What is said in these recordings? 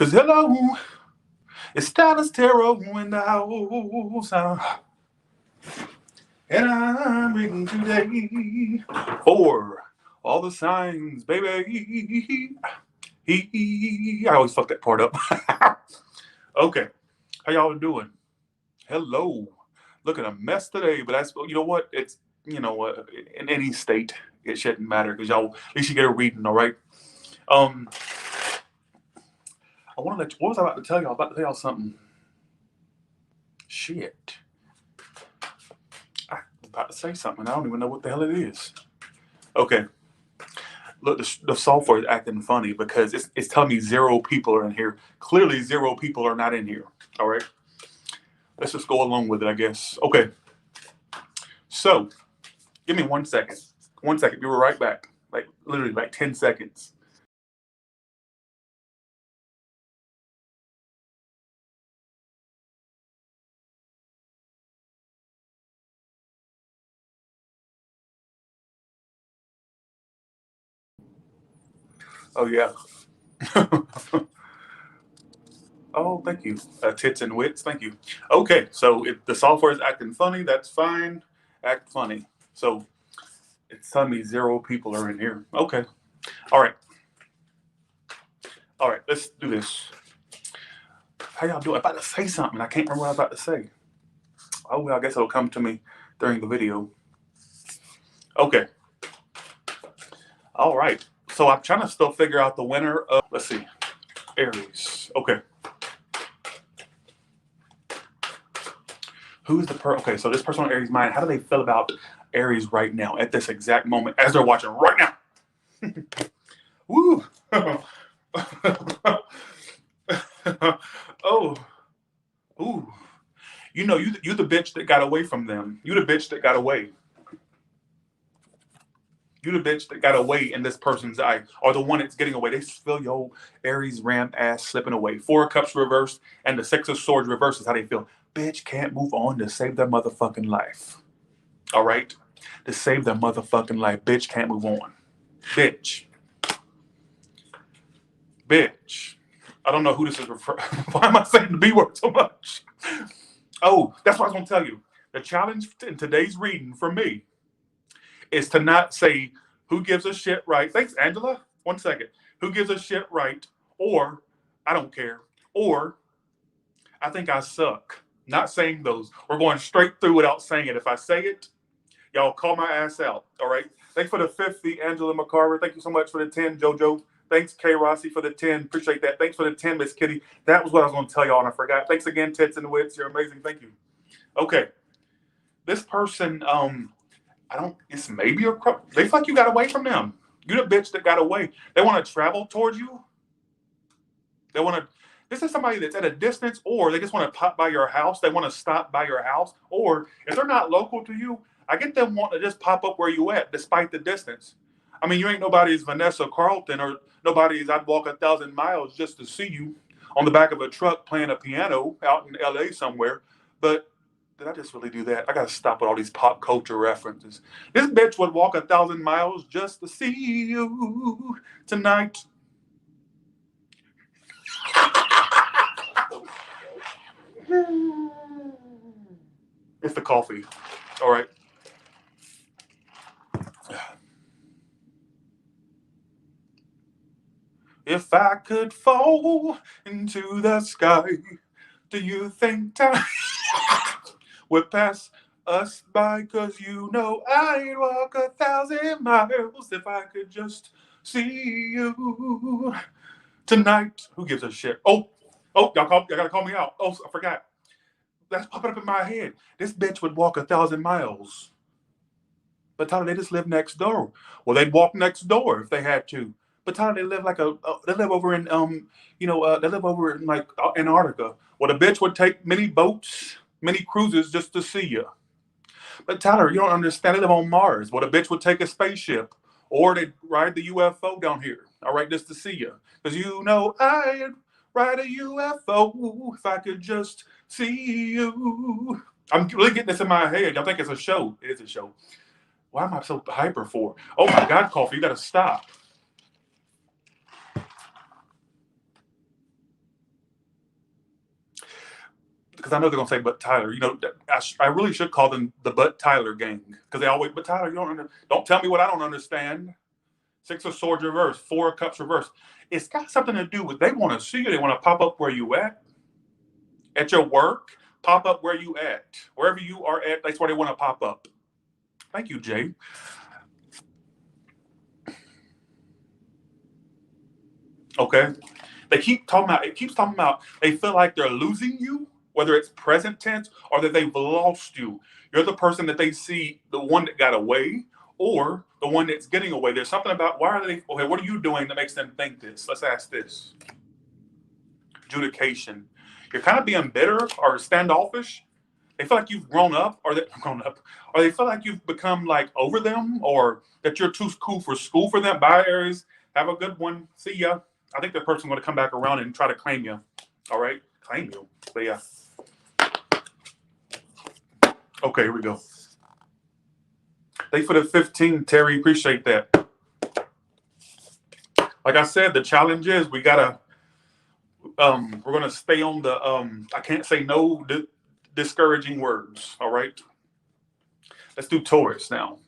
Cause hello, it's Dallas Tarot in the house. And I'm reading today for all the signs, baby. I always fuck that part up. Okay, how y'all doing? Hello. Look at a mess today, but that's, you know what? It's, you know what? In any state, it shouldn't matter because y'all, at least you get a reading, all right? I want to let you, what was I about to tell y'all? I was about to tell y'all something. Shit. I was about to say something. I don't even know what the hell it is. Okay. Look, the software is acting funny because it's telling me 0 people are in here. Clearly 0 people are not in here. All right. Let's just go along with it, I guess. Okay. So, give me 1 second. 1 second. Be right back. Like, literally, like 10 seconds. Oh, yeah. Oh, thank you. Tits and wits. Thank you. Okay. So, if the software is acting funny, that's fine. Act funny. So, it's telling me 0 people are in here. Okay. All right. All right. Let's do this. How y'all doing? I'm about to say something. I can't remember what I was about to say. Oh, well, I guess it'll come to me during the video. Okay. All right. So I'm trying to still figure out the winner of, let's see, Aries. Okay. Who's the okay, so this person on Aries' mind, how do they feel about Aries right now, at this exact moment, as they're watching right now? Woo! Oh. Ooh. You know, you the bitch that got away from them. You the bitch that got away. You the bitch that got away in this person's eye, or the one that's getting away. They feel your Aries ram ass slipping away. 4 of Cups reversed and the 6 of Swords reversed is how they feel. Bitch can't move on to save their motherfucking life. All right? To save their motherfucking life. Bitch can't move on. Bitch. Bitch. I don't know who this is referring. Why am I saying the B word so much? Oh, that's what I was going to tell you. The challenge in today's reading for me is to not say who gives a shit right. Thanks, Angela. 1 second. Who gives a shit right, or I don't care, or I think I suck. Not saying those. We're going straight through without saying it. If I say it, y'all call my ass out. All right. Thanks for the 50, Angela McCarver. Thank you so much for the 10, JoJo. Thanks, K. Rossi, for the 10. Appreciate that. Thanks for the 10, Miss Kitty. That was what I was going to tell y'all, and I forgot. Thanks again, Tits and Wits. You're amazing. Thank you. Okay. This person, I don't, it's maybe a, they feel like you got away from them. You the bitch that got away. They want to travel towards you. They want to, this is somebody that's at a distance, or they just want to pop by your house. They want to stop by your house. Or if they're not local to you, I get them wanting to just pop up where you at, despite the distance. I mean, you ain't nobody's Vanessa Carlton, or nobody's I'd walk 1,000 miles just to see you on the back of a truck playing a piano out in LA somewhere. But did I just really do that? I got to stop with all these pop culture references. This bitch would walk 1,000 miles just to see you tonight. It's the coffee. All right. If I could fall into the sky, do you think time would pass us by? 'Cause you know I'd walk 1,000 miles if I could just see you tonight. Who gives a shit? Oh, y'all gotta call me out. Oh, I forgot. That's popping up in my head. This bitch would walk 1,000 miles. But Tyler, they just live next door. Well, they'd walk next door if they had to. But Tyler, they live like they live over in they live over in like Antarctica. Well, the bitch would take many boats, many cruises just to see you. But Tyler, you don't understand. They live on Mars. Well, the bitch would take a spaceship, or they'd ride the UFO down here. All right, just to see you, because you know I'd ride a UFO if I could just see you. I'm really getting this in my head. Y'all think it's a show? It is a show. Why am I so hyper for? Oh my God, coffee, you gotta stop. because I know they're gonna say, "But Tyler," I really should call them the "But Tyler" gang, because they always, "But Tyler, don't tell me what I don't understand." Six of Swords reverse, Four of Cups reverse. It's got something to do with they want to see you. They want to pop up where you at your work. Pop up where you at, wherever you are at. That's where they want to pop up. Thank you, Jay. Okay. They keep talking about. It keeps talking about. They feel like they're losing you, whether it's present tense or that they've lost you. You're the person that they see, the one that got away, or the one that's getting away. There's something about why are they? Okay, what are you doing that makes them think this? Let's ask this. Adjudication. You're kind of being bitter or standoffish. They feel like you've grown up, or they feel like you've become like over them, or that you're too cool for school for them. Bye, Aries. Have a good one. See ya. I think the person's going to come back around and try to claim you. All right, claim you. But yeah. Okay, here we go. Thanks for the 15, Terry. Appreciate that. Like I said, the challenge is we're gonna stay on the I can't say no discouraging words. All right. Let's do Taurus now.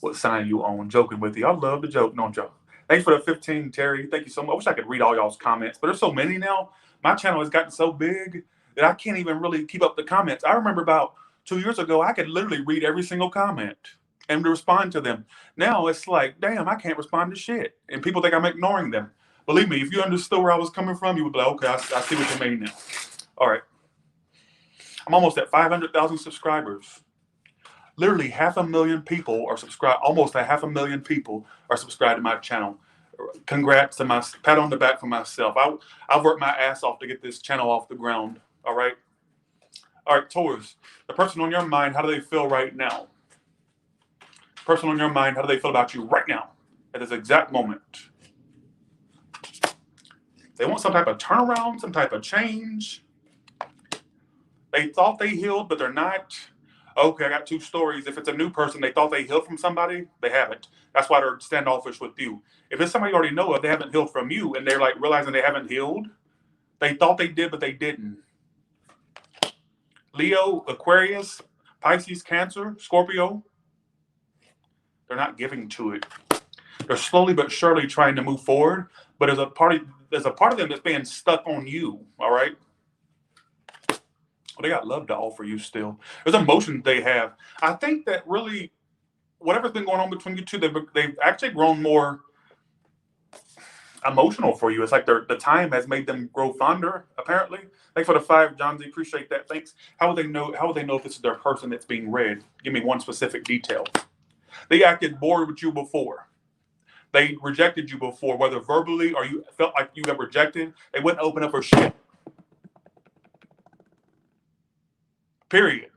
What sign you on? Joking with you. I love the joke. No joke. Thanks for the 15, Terry. Thank you so much. I wish I could read all y'all's comments, but there's so many now. My channel has gotten so big that I can't even really keep up the comments. I remember about 2 years ago, I could literally read every single comment and respond to them. Now it's like, damn, I can't respond to shit. And people think I'm ignoring them. Believe me, if you understood where I was coming from, you would be like, okay, I see what you mean now. All right. I'm almost at 500,000 subscribers. Literally 500,000 people are subscribed. Almost 500,000 people are subscribed to my channel. Congrats to my pat on the back for myself. I've worked my ass off to get this channel off the ground. All right. All right, Taurus. The person on your mind, how do they feel right now? The person on your mind, how do they feel about you right now at this exact moment? They want some type of turnaround, some type of change. They thought they healed, but they're not. Okay, I got two stories. If it's a new person, they thought they healed from somebody, they haven't. That's why they're standoffish with you. If it's somebody you already know of, they haven't healed from you, and they're like realizing they haven't healed. They thought they did, but they didn't. Leo, Aquarius, Pisces, Cancer, Scorpio, they're not giving to it. They're slowly but surely trying to move forward, but there's a part of them that's being stuck on you, all right? Well, they got love to offer you still. There's emotions they have. I think that really, whatever's been going on between you two, they've actually grown more emotional for you. It's like the time has made them grow fonder, apparently. Thanks for the 5, John Z. Appreciate that. Thanks. How would they know if this is their person that's being read? Give me one specific detail. They acted bored with you before. They rejected you before, whether verbally or you felt like you got rejected. They wouldn't open up for shit. Period.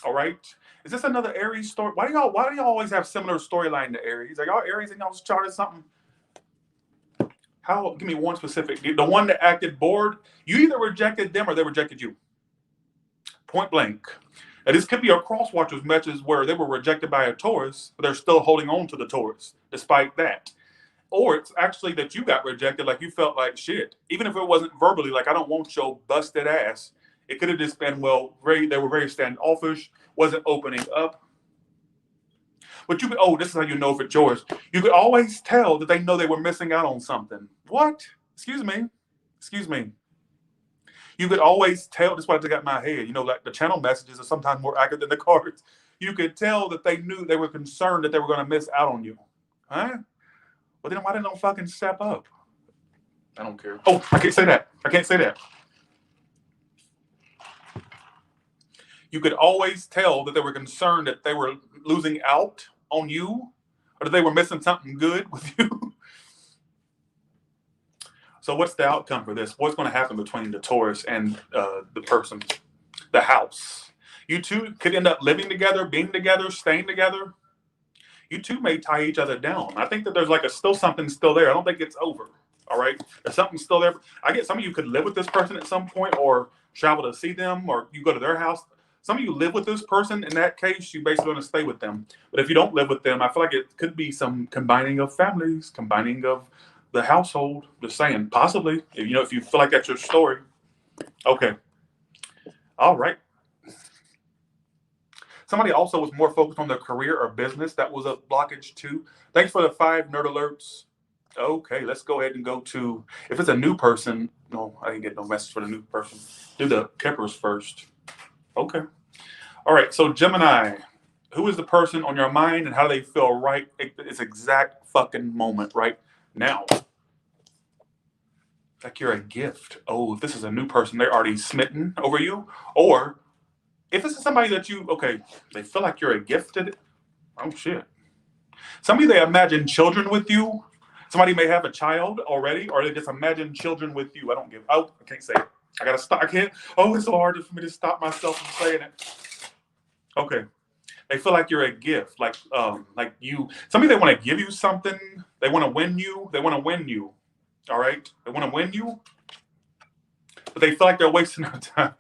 All right. Is this another Aries story? Why do y'all always have similar storyline to Aries? Are y'all Aries in y'all's chart or something? Give me one specific. The one that acted bored, you either rejected them or they rejected you. Point blank. And this could be a cross watchers matches where they were rejected by a Taurus, but they're still holding on to the Taurus despite that. Or it's actually that you got rejected, like you felt like shit. Even if it wasn't verbally, like, I don't want your busted ass. It could have just been, they were very standoffish, wasn't opening up. But this is how you know if it's yours. You could always tell that they know they were missing out on something. What? Excuse me. You could always tell, that's why I took out my head, like the channel messages are sometimes more accurate than the cards. You could tell that they knew, they were concerned that they were going to miss out on you. Huh? Well, then why didn't they fucking step up? I don't care. Oh, I can't say that. You could always tell that they were concerned that they were losing out on you, or that they were missing something good with you. So what's the outcome for this? What's going to happen between the Taurus and the person, the house? You two could end up living together, being together, staying together. You two may tie each other down. I think that there's still something still there. I don't think it's over. All right. There's something still there. I get some of you could live with this person at some point or travel to see them, or you go to their house. Some of you live with this person. In that case, you basically want to stay with them. But if you don't live with them, I feel like it could be some combining of families, combining of the household. Just saying, possibly. If you feel like that's your story. Okay. All right. Somebody also was more focused on their career or business. That was a blockage too. Thanks for the 5 nerd alerts. Okay, let's go ahead and go to, if it's a new person, no, I didn't get no message for the new person. Do the Kippers first. Okay. All right, so Gemini, who is the person on your mind and how do they feel right at this exact fucking moment right now? Like you're a gift. Oh, if this is a new person, they're already smitten over you. Or if this is somebody that you, okay, they feel like you're a gifted. Oh, shit. Somebody they imagine children with you. Somebody may have a child already, or they just imagine children with you. I can't say it. I gotta stop. I can't. Oh, it's so hard for me to stop myself from saying it. Okay. They feel like you're a gift. Like you, somebody they want to give you something. They want to win you. They want to win you. All right. They want to win you, but they feel like they're wasting their time.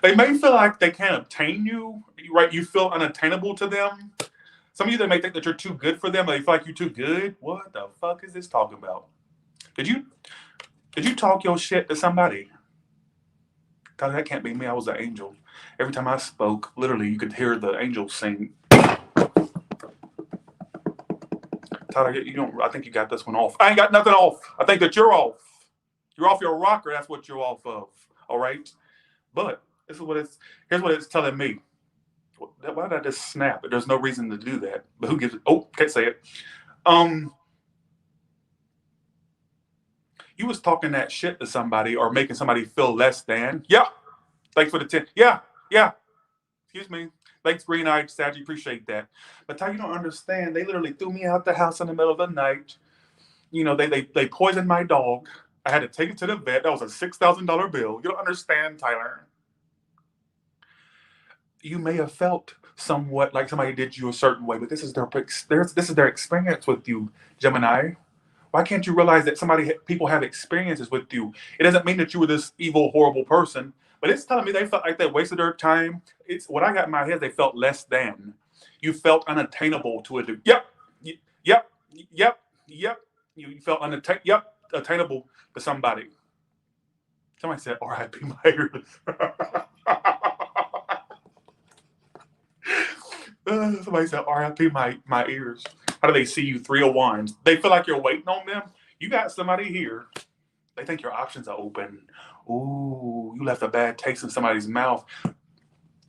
They may feel like they can't obtain you, right? You feel unattainable to them. Some of you, they may think that you're too good for them, but they feel like you're too good. What the fuck is this talking about? Did you talk your shit to somebody? Tyler, that can't be me. I was an angel. Every time I spoke, literally, you could hear the angel sing. Tyler, you don't. I think you got this one off. I ain't got nothing off. I think that you're off. You're off your rocker. That's what you're off of. All right. But here's what it's telling me. Why did I just snap? There's no reason to do that. But who gives it? Oh, can't say it. You was talking that shit to somebody or making somebody feel less than. Yeah. Thanks for the 10. Yeah. Excuse me. Thanks, green-eyed Saggy. Appreciate that. But Ty, you don't understand. They literally threw me out the house in the middle of the night. You know, they poisoned my dog. I had to take it to the vet. That was a $6,000 bill. You don't understand, Tyler. You may have felt somewhat like somebody did you a certain way, but this is their experience with you, Gemini. Why can't you realize that people have experiences with you? It doesn't mean that you were this evil, horrible person, but it's telling me they felt like they wasted their time. It's what I got in my head. They felt less than. You felt unattainable to a degree. Yep. You felt attainable to somebody. Somebody said, "R.I.P. my ears." Somebody said, "R.I.P. my ears." How do they see you? 3 of Wands. They feel like you're waiting on them. You got somebody here. They think your options are open. Ooh, you left a bad taste in somebody's mouth.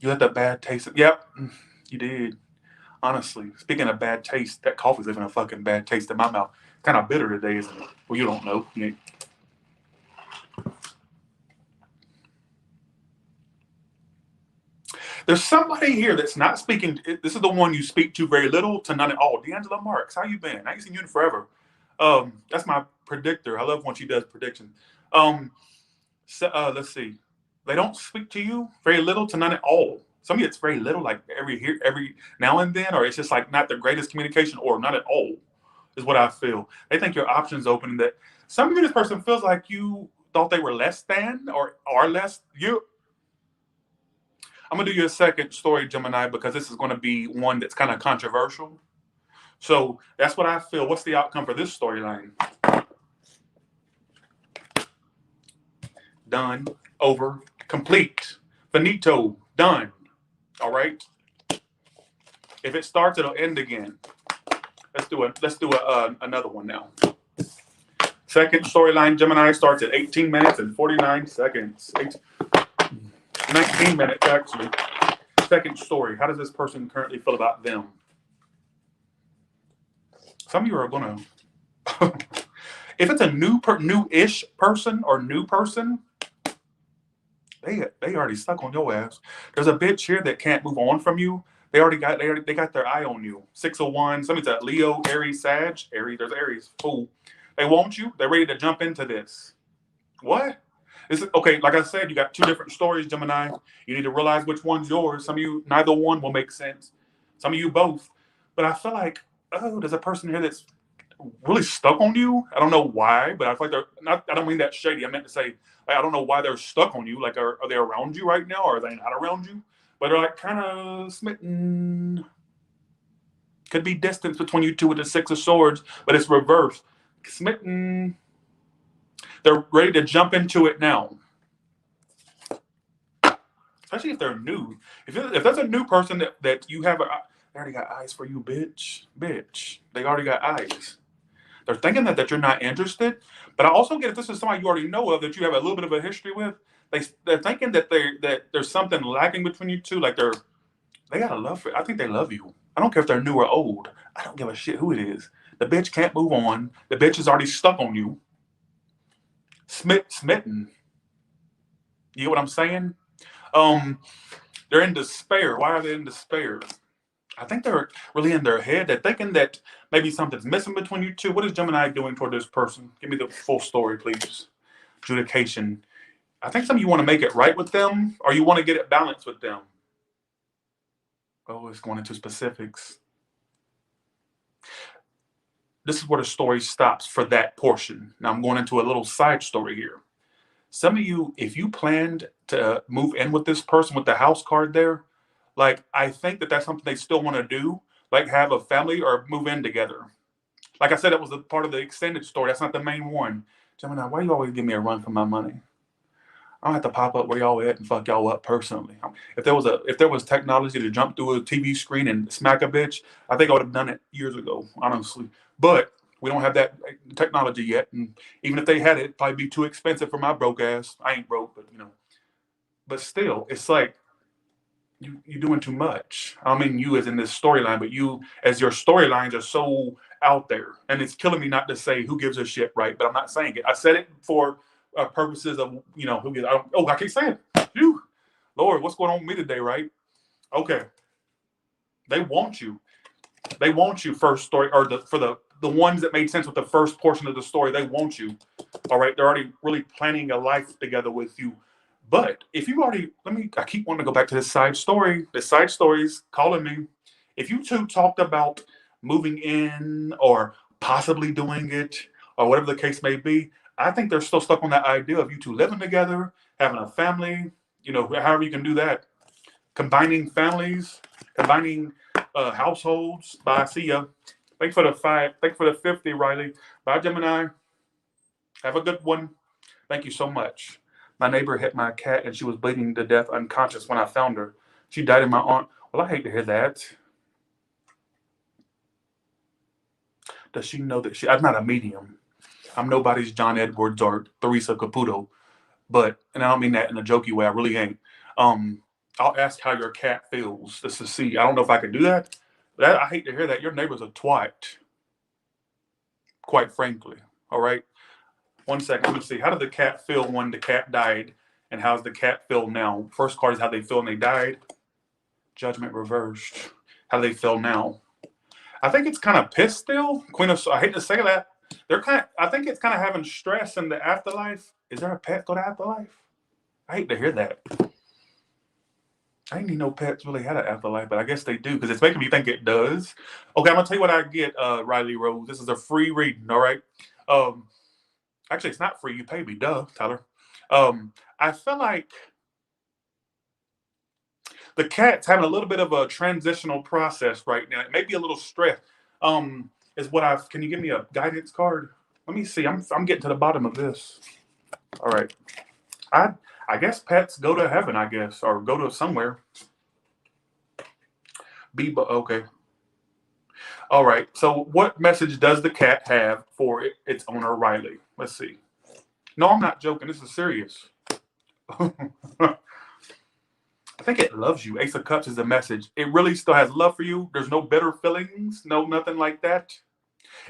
You left a bad taste. Yep, you did. Honestly, speaking of bad taste, that coffee's leaving a fucking bad taste in my mouth. Kind of bitter today, isn't it? Well, you don't know. Yeah. There's somebody here that's not speaking. This is the one you speak to very little to none at all. D'Angela Marks, how you been? I ain't seen you in forever. That's my predictor. I love when she does predictions. Let's see. They don't speak to you very little to none at all. Some of you, it's very little, like every now and then, or it's just like not the greatest communication, or not at all, is what I feel. They think your options open. That some of you, this person feels like you thought they were less than or are less. I'm gonna do you a second story, Gemini, because this is going to be one that's kind of controversial. So that's what I feel. What's the outcome for this storyline? Done. Over. Complete. Finito. Done. All right. If it starts, it'll end again. Let's do another one now. Second storyline, Gemini, starts at 18 minutes and 49 seconds. 19 minutes, actually. Second story. How does this person currently feel about them? Some of you are going to... If it's a new-ish person or new person, they already stuck on your ass. There's a bitch here that can't move on from you. They got their eye on you. 6 of Wands. Somebody's at Leo, Aries, Sag. Aries, there's Aries. Fool. They want you. They're ready to jump into this. What? Okay, like I said, you got 2 different stories, Gemini. You need to realize which one's yours. Some of you, neither one will make sense. Some of you, both. But I feel like, there's a person here that's really stuck on you. I don't know why, but I feel like they're not. I don't mean that shady. I meant to say, like, I don't know why they're stuck on you. Like, are they around you right now, or are they not around you? But they're like kind of smitten. Could be distance between you two with the 6 of Swords, but it's reversed. Smitten. They're ready to jump into it now. Especially if they're new. If there's a new person that you have, they already got eyes for you, bitch. Bitch. They already got eyes. They're thinking that you're not interested. But I also get if this is somebody you already know of that you have a little bit of a history with, they're thinking that there's something lacking between you two. Like they got a love for it. I think they love you. I don't care if they're new or old. I don't give a shit who it is. The bitch can't move on. The bitch is already stuck on you. Smitten. You know what I'm saying? They're in despair. Why are they in despair? I think they're really in their head. They're thinking that maybe something's missing between you two. What is Gemini doing toward this person? Give me the full story, please. Adjudication. I think some of you want to make it right with them, or you want to get it balanced with them. Oh, it's going into specifics. This is where the story stops for that portion. Now I'm going into a little side story here. Some of you, if you planned to move in with this person with the house card there, like I think that that's something they still want to do, like have a family or move in together. Like I said, that was a part of the extended story. That's not the main one. Gemini, why do you always give me a run for my money? I don't have to pop up where y'all at and fuck y'all up personally. If there was technology to jump through a TV screen and smack a bitch, I think I would have done it years ago, honestly. But we don't have that technology yet, and even if they had it, it'd probably be too expensive for my broke ass. I ain't broke, but But still, it's like you're doing too much. I don't mean you as in this storyline, but you as your storylines are so out there, and it's killing me not to say who gives a shit, right? But I'm not saying it. I said it for purposes of who gives. I keep saying it. Phew. Lord, what's going on with me today, right? Okay, they want you. They want you first story or for the ones that made sense with the first portion of the story. They want you. All right, they're already really planning a life together with you. But if you already, I keep wanting to go back to this side story. The side story's calling me. If you two talked about moving in or possibly doing it or whatever the case may be, I think they're still stuck on that idea of you two living together, having a family, however you can do that. Combining families, combining households. Bye, see ya. Thanks for the 5. Thanks for the 50, Riley. Bye, Gemini. Have a good one. Thank you so much. My neighbor hit my cat and she was bleeding to death unconscious when I found her. She died in my arm. Well, I hate to hear that. Does she know that I'm not a medium. I'm nobody's John Edwards or Theresa Caputo. And I don't mean that in a jokey way. I really ain't. I'll ask how your cat feels just to see. I don't know if I can do that. I hate to hear that. Your neighbor's a twat. Quite frankly. All right. 1 second. Let me see. How did the cat feel when the cat died? And how's the cat feel now? First card is how they feel when they died. Judgment reversed. How do they feel now? I think it's kind of pissed still. I hate to say that. I think it's kind of having stress in the afterlife. Is there a pet go to afterlife? I hate to hear that. I didn't even know pets really had an afterlife, but I guess they do because it's making me think it does. Okay, I'm gonna tell you what I get, Riley Rose. This is a free reading, all right? Actually, it's not free. You pay me, duh, Tyler. I feel like the cat's having a little bit of a transitional process right now. It may be a little stressed. Can you give me a guidance card? Let me see. I'm getting to the bottom of this. All right. I guess pets go to heaven, I guess, or go to somewhere. Okay. All right. So what message does the cat have for its owner, Riley? Let's see. No, I'm not joking. This is serious. I think it loves you. Ace of Cups is the message. It really still has love for you. There's no bitter feelings. No, nothing like that.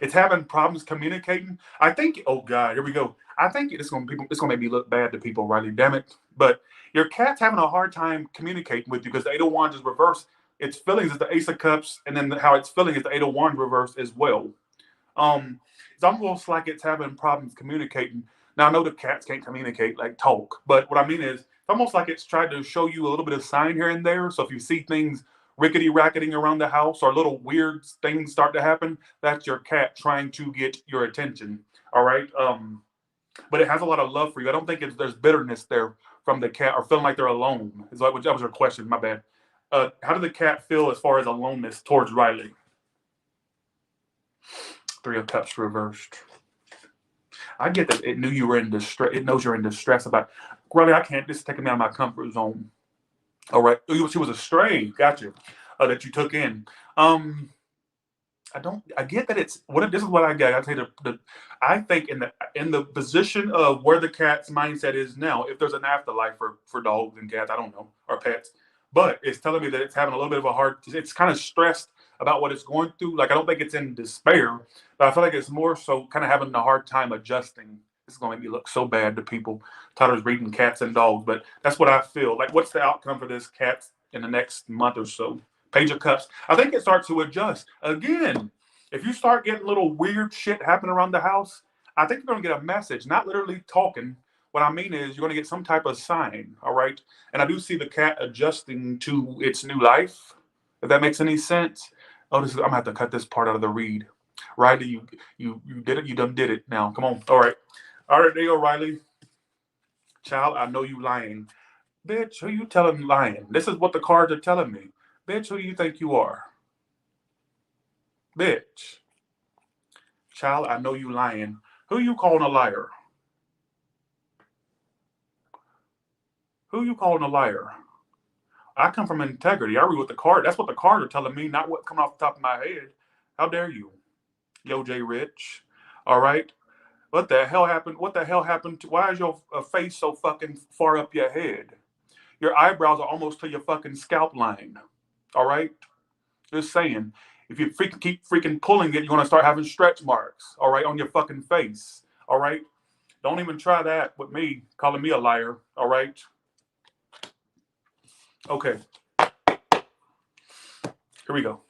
It's having problems communicating. I think, oh God, here we go. I think it's gonna make me look bad to people, Riley. Damn it. But your cat's having a hard time communicating with you because the Eight of Wands is reversed. Its feelings is the Ace of Cups, and then how it's feeling is the Eight of Wands reversed as well. It's almost like it's having problems communicating. Now I know the cats can't communicate, like talk, but what I mean is it's almost like it's tried to show you a little bit of sign here and there. So if you see things rickety racketing around the house or little weird things start to happen, that's your cat trying to get your attention. All right. But it has a lot of love for you. I don't think there's bitterness there from the cat or feeling like they're alone. That was your question. My bad. How did the cat feel as far as aloneness towards Riley? 3 of Cups reversed. I get that it knew you were in distress. It knows you're in distress about, Riley, I can't, this is taking me out of my comfort zone. All right. She was a stray. Gotcha. That you took in. I get that it's what this is what I get. I tell you I think in the position of where the cat's mindset is now, if there's an afterlife for dogs and cats, I don't know, or pets, but it's telling me that it's having a little bit of a hard. It's kind of stressed about what it's going through. Like I don't think it's in despair, but I feel like it's more so kind of having a hard time adjusting. It's going to make me look so bad to people. Tyler's reading cats and dogs, but that's what I feel. Like, what's the outcome for this cat in the next month or so? Page of Cups. I think it starts to adjust. Again, if you start getting little weird shit happening around the house, I think you're going to get a message, not literally talking. What I mean is you're going to get some type of sign, all right? And I do see the cat adjusting to its new life, if that makes any sense. Oh, I'm going to have to cut this part out of the read. Riley, you did it. You done did it now. Come on. All right. All right, there you go, Riley. Child, I know you lying. Bitch, who you telling lying? This is what the cards are telling me. Bitch, who do you think you are? Bitch. Child, I know you lying. Who you calling a liar? Who you calling a liar? I come from integrity. I read what the card. That's what the cards are telling me, not what coming off the top of my head. How dare you? Yo, J. Rich. All right. What the hell happened? What the hell happened to, why is your face so fucking far up your head? Your eyebrows are almost to your fucking scalp line. All right? Just saying. If you keep freaking pulling it, you're going to start having stretch marks, all right, on your fucking face. All right? Don't even try that with me, calling me a liar. All right? Okay. Here we go.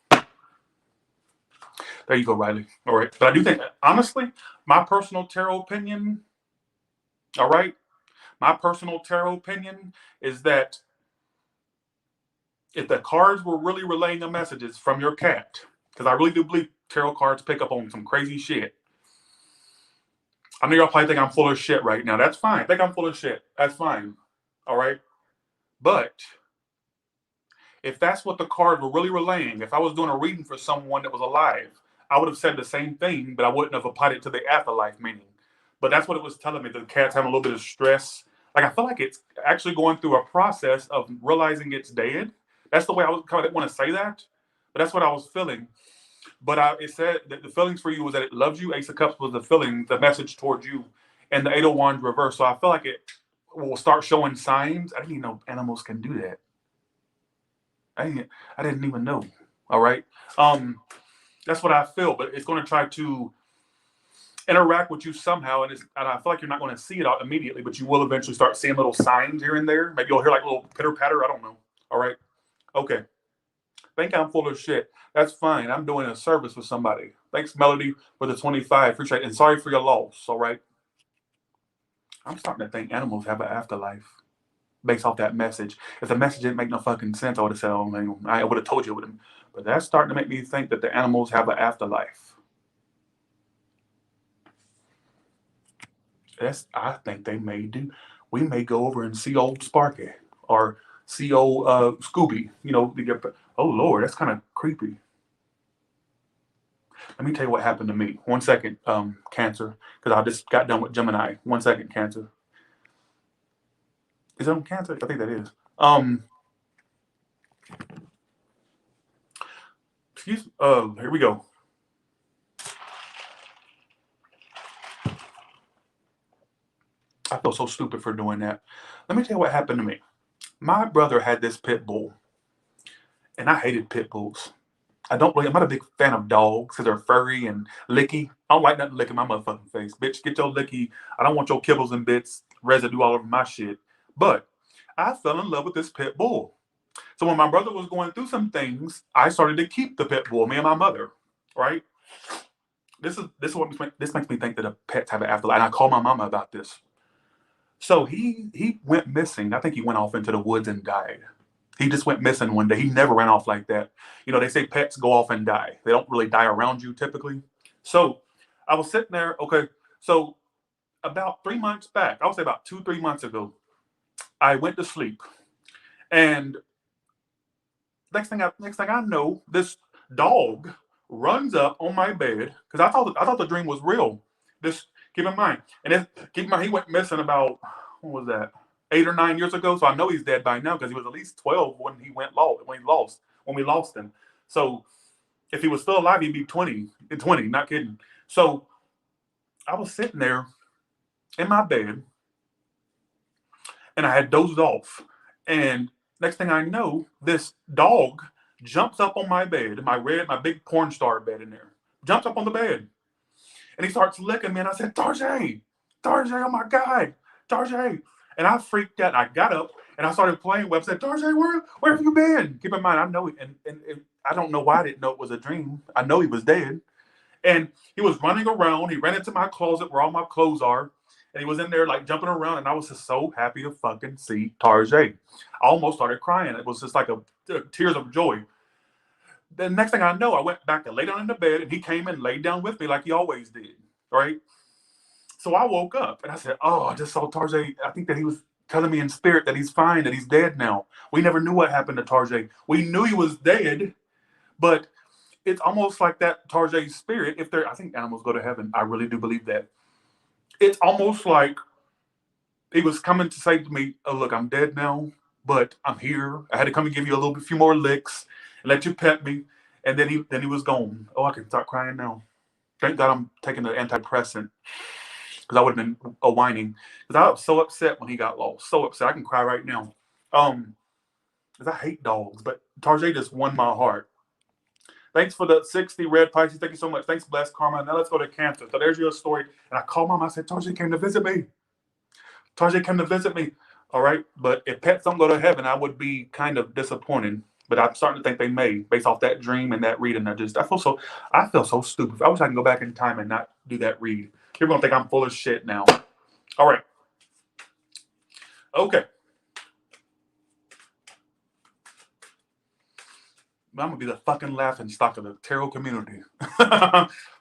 There you go, Riley. All right. But I do think, honestly, my personal tarot opinion, all right, my personal tarot opinion is that if the cards were really relaying the messages from your cat, because I really do believe tarot cards pick up on some crazy shit. I know y'all probably think I'm full of shit right now. That's fine. Think I'm full of shit. That's fine. All right. But if that's what the cards were really relaying, if I was doing a reading for someone that was alive, I would have said the same thing, but I wouldn't have applied it to the afterlife meaning. But that's what it was telling me. The cat's having a little bit of stress. Like I feel like it's actually going through a process of realizing it's dead. That's the way I was kind of didn't want to say that, but that's what I was feeling. But it said that the feelings for you was that it loves you. Ace of Cups was the feeling, the message towards you, and the Eight of Wands reverse. So I feel like it will start showing signs. I didn't even know animals can do that. I didn't even know. All right. That's what I feel. But it's going to try to interact with you somehow, and I feel like you're not going to see it out immediately, but you will eventually start seeing little signs here and there. Maybe you'll hear like a little pitter patter. I don't know. All right. Okay. Think I'm full of shit. That's fine. I'm doing a service with somebody. Thanks, Melody, for the 25. Appreciate it. And sorry for your loss. All right. I'm starting to think animals have an afterlife based off that message. If the message didn't make no fucking sense, I would have said, oh, man, I would have told you. But that's starting to make me think that the animals have an afterlife. I think they may do. We may go over and see old Sparky or see old Scooby. You know, oh, Lord, that's kind of creepy. Let me tell you what happened to me. 1 second, Cancer, because I just got done with Gemini. 1 second, Cancer. Is that Cancer? I think that is. Excuse. Here we go. I feel so stupid for doing that. Let me tell you what happened to me. My brother had this pit bull, and I hated pit bulls. I'm not a big fan of dogs because they're furry and licky. I don't like nothing licking my motherfucking face. Bitch, get your licky. I don't want your kibbles and bits, residue all over my shit. But I fell in love with this pit bull. So when my brother was going through some things, I started to keep the pit bull, me and my mother, right? This makes me think that the pets have an afterlife. And I called my mama about this. So he went missing. I think he went off into the woods and died. He just went missing one day. He never ran off like that. You know, they say pets go off and die. They don't really die around you typically. So I was sitting there. Okay. So about 3 months back, I would say about 2-3 months ago, I went to sleep. And next thing I know, this dog runs up on my bed because I thought the dream was real. Keep in mind. And keep in mind, he went missing about, what was that, 8 or 9 years ago. So I know he's dead by now because he was at least 12 when we lost him. So if he was still alive, he'd be 20, not kidding. So I was sitting there in my bed and I had dozed off. And next thing I know, this dog jumps up on my bed, my big porn star bed in there, jumps up on the bed. And he starts licking me. And I said, Tarjay, oh my God, Tarjay. And I freaked out. I got up and I started playing with him. I said, Tarjay, where have you been? Keep in mind, I know, and I don't know why I didn't know it was a dream. I know he was dead. And he was running around. He ran into my closet where all my clothes are. And he was in there like jumping around. And I was just so happy to fucking see Tarjay. I almost started crying. It was just like a tears of joy. The next thing I know, I went back and laid down in the bed, and he came and laid down with me like he always did, right? So I woke up, and I said, oh, I just saw Tarjay. I think that he was telling me in spirit that he's fine, that he's dead now. We never knew what happened to Tarjay. We knew he was dead, but it's almost like that Tarjay's spirit, I think animals go to heaven. I really do believe that. It's almost like he was coming to say to me, oh, look, I'm dead now, but I'm here. I had to come and give you a few more licks and let you pet me. And then he was gone. Oh, I can start crying now. Thank God I'm taking the antidepressant because I would have been whining. Because I was so upset when he got lost. So upset. I can cry right now. Because I hate dogs, but Tarjay just won my heart. Thanks for the 60 red Pisces. Thank you so much. Thanks, Blessed Karma. Now let's go to Cancer. So there's your story. And I called Mom. I said, Tarjay came to visit me. All right. But if pets don't go to heaven, I would be kind of disappointed. But I'm starting to think they may, based off that dream and that reading. I feel so stupid. I wish I could go back in time and not do that read. You're gonna think I'm full of shit now. All right. Okay. I'm gonna be the fucking laughing stock of the tarot community.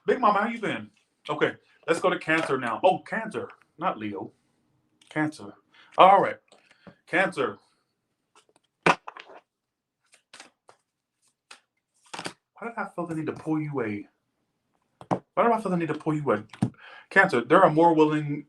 Big Mama, how you been? Okay, let's go to Cancer now. Oh, Cancer, not Leo. Cancer. All right, Cancer. Why did I feel the need to pull you a? Cancer? There are more willing.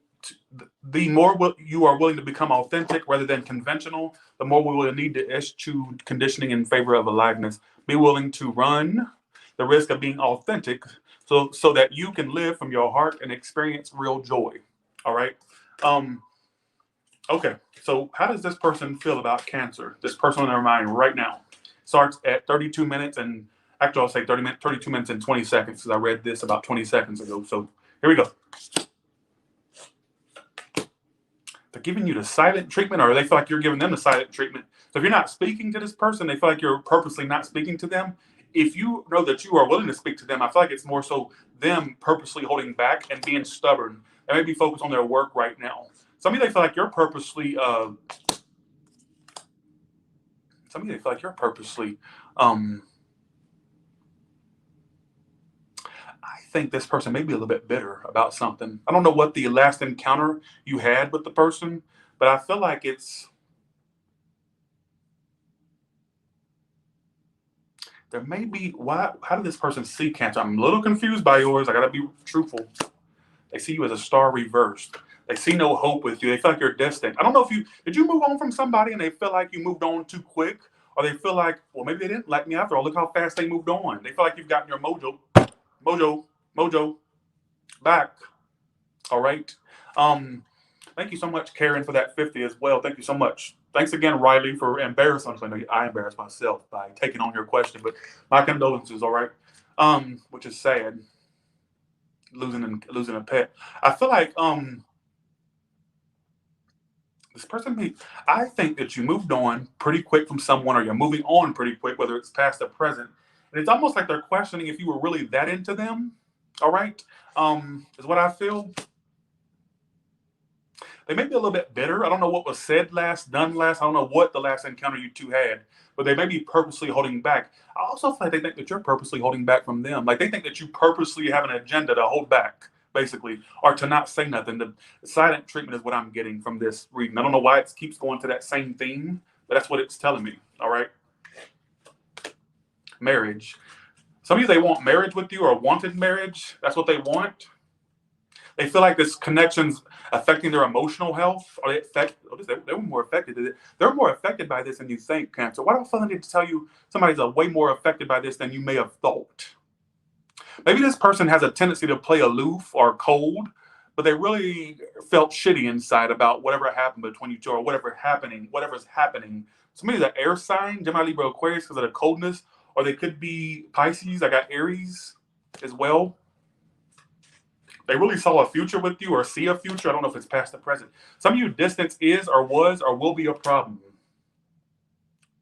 The more you are willing to become authentic rather than conventional, the more we will need to eschew conditioning in favor of aliveness. Be willing to run the risk of being authentic so that you can live from your heart and experience real joy. All right. Okay. So how does this person feel about Cancer? This person in their mind right now starts at 32 minutes and actually I'll say 32 minutes and 20 seconds because I read this about 20 seconds ago. So here we go. They're giving you the silent treatment, or they feel like you're giving them the silent treatment. So if you're not speaking to this person, they feel like you're purposely not speaking to them. If you know that you are willing to speak to them, I feel like it's more so them purposely holding back and being stubborn. They may be focused on their work right now. Some of you, they feel like you're purposely I think this person may be a little bit bitter about something. I don't know what the last encounter you had with the person, but I feel like there may be, how did this person see Cancer? I'm a little confused by yours. I got to be truthful. They see you as a star reversed. They see no hope with you. They feel like you're distant. I don't know if did you move on from somebody and they feel like you moved on too quick? Or they feel like, well, maybe they didn't like me after all. Look how fast they moved on. They feel like you've gotten your mojo back. All right. Thank you so much, Karen, for that 50 as well. Thank you so much. Thanks again, Riley, for embarrassing. I know I embarrassed myself by taking on your question, but my condolences, all right? Which is sad. Losing a pet. I feel like this person I think that you moved on pretty quick from someone, or you're moving on pretty quick, whether it's past or present. And it's almost like they're questioning if you were really that into them. All right. Is what I feel. They may be a little bit bitter. I don't know what was said last, done last. I don't know what the last encounter you two had, but they may be purposely holding back. I also feel like they think that you're purposely holding back from them. Like they think that you purposely have an agenda to hold back, basically, or to not say nothing. The silent treatment is what I'm getting from this reading. I don't know why it keeps going to that same theme, but that's what it's telling me. All right. Marriage. Some of you, they want marriage with you or wanted marriage. That's what they want. They feel like this connection's affecting their emotional health, or they were more affected. They're more affected by this than you think, Cancer. Why do I feel I need to tell you somebody's way more affected by this than you may have thought? Maybe this person has a tendency to play aloof or cold, but they really felt shitty inside about whatever happened between you two, or whatever's happening. So maybe the air sign, Gemini, Libra, Aquarius, because of the coldness, or they could be Pisces. I got Aries as well. They really saw a future with you, or see a future. I don't know if it's past the present. Some of you, distance is or was or will be a problem.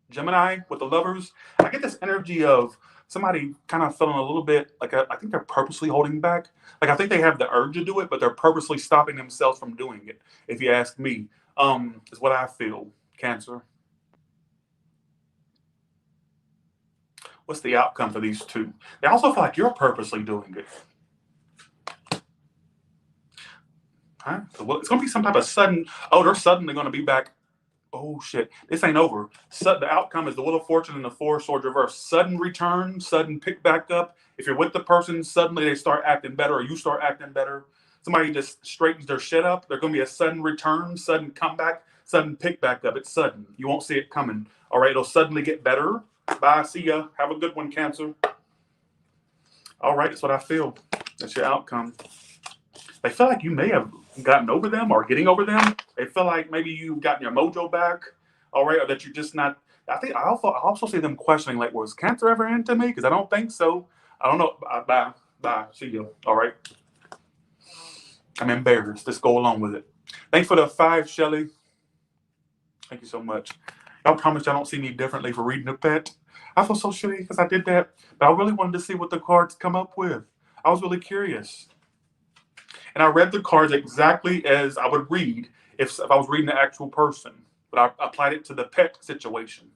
Gemini with the Lovers, I get this energy of somebody kind of feeling a little bit like I think they're purposely holding back. Like I think they have the urge to do it, but they're purposely stopping themselves from doing it. If you ask me, is what I feel. Cancer. What's the outcome for these two? They also feel like you're purposely doing it. Huh? So it's going to be some type of sudden. Oh, they're suddenly going to be back. Oh shit, this ain't over. The outcome is the Wheel of Fortune and the Four of Swords reverse. Sudden return, sudden pick back up. If you're with the person, suddenly they start acting better, or you start acting better. Somebody just straightens their shit up. There's going to be a sudden return, sudden comeback, sudden pick back up. It's sudden. You won't see it coming. All right, it'll suddenly get better. Bye, see ya. Have a good one, Cancer. All right, that's what I feel. That's your outcome. They feel like you may have gotten over them or getting over them. They feel like maybe you've gotten your mojo back, all right, or that you're just not. I think I also see them questioning, like, was Cancer ever into me? Because I don't think so. I don't know. Bye. See you. All right. I'm embarrassed. Let's go along with it. Thanks for the 5, Shelly. Thank you so much. I promise y'all don't see me differently for reading a pet. I feel so shitty because I did that, but I really wanted to see what the cards come up with. I was really curious. And I read the cards exactly as I would read if I was reading the actual person, but I applied it to the pet situation.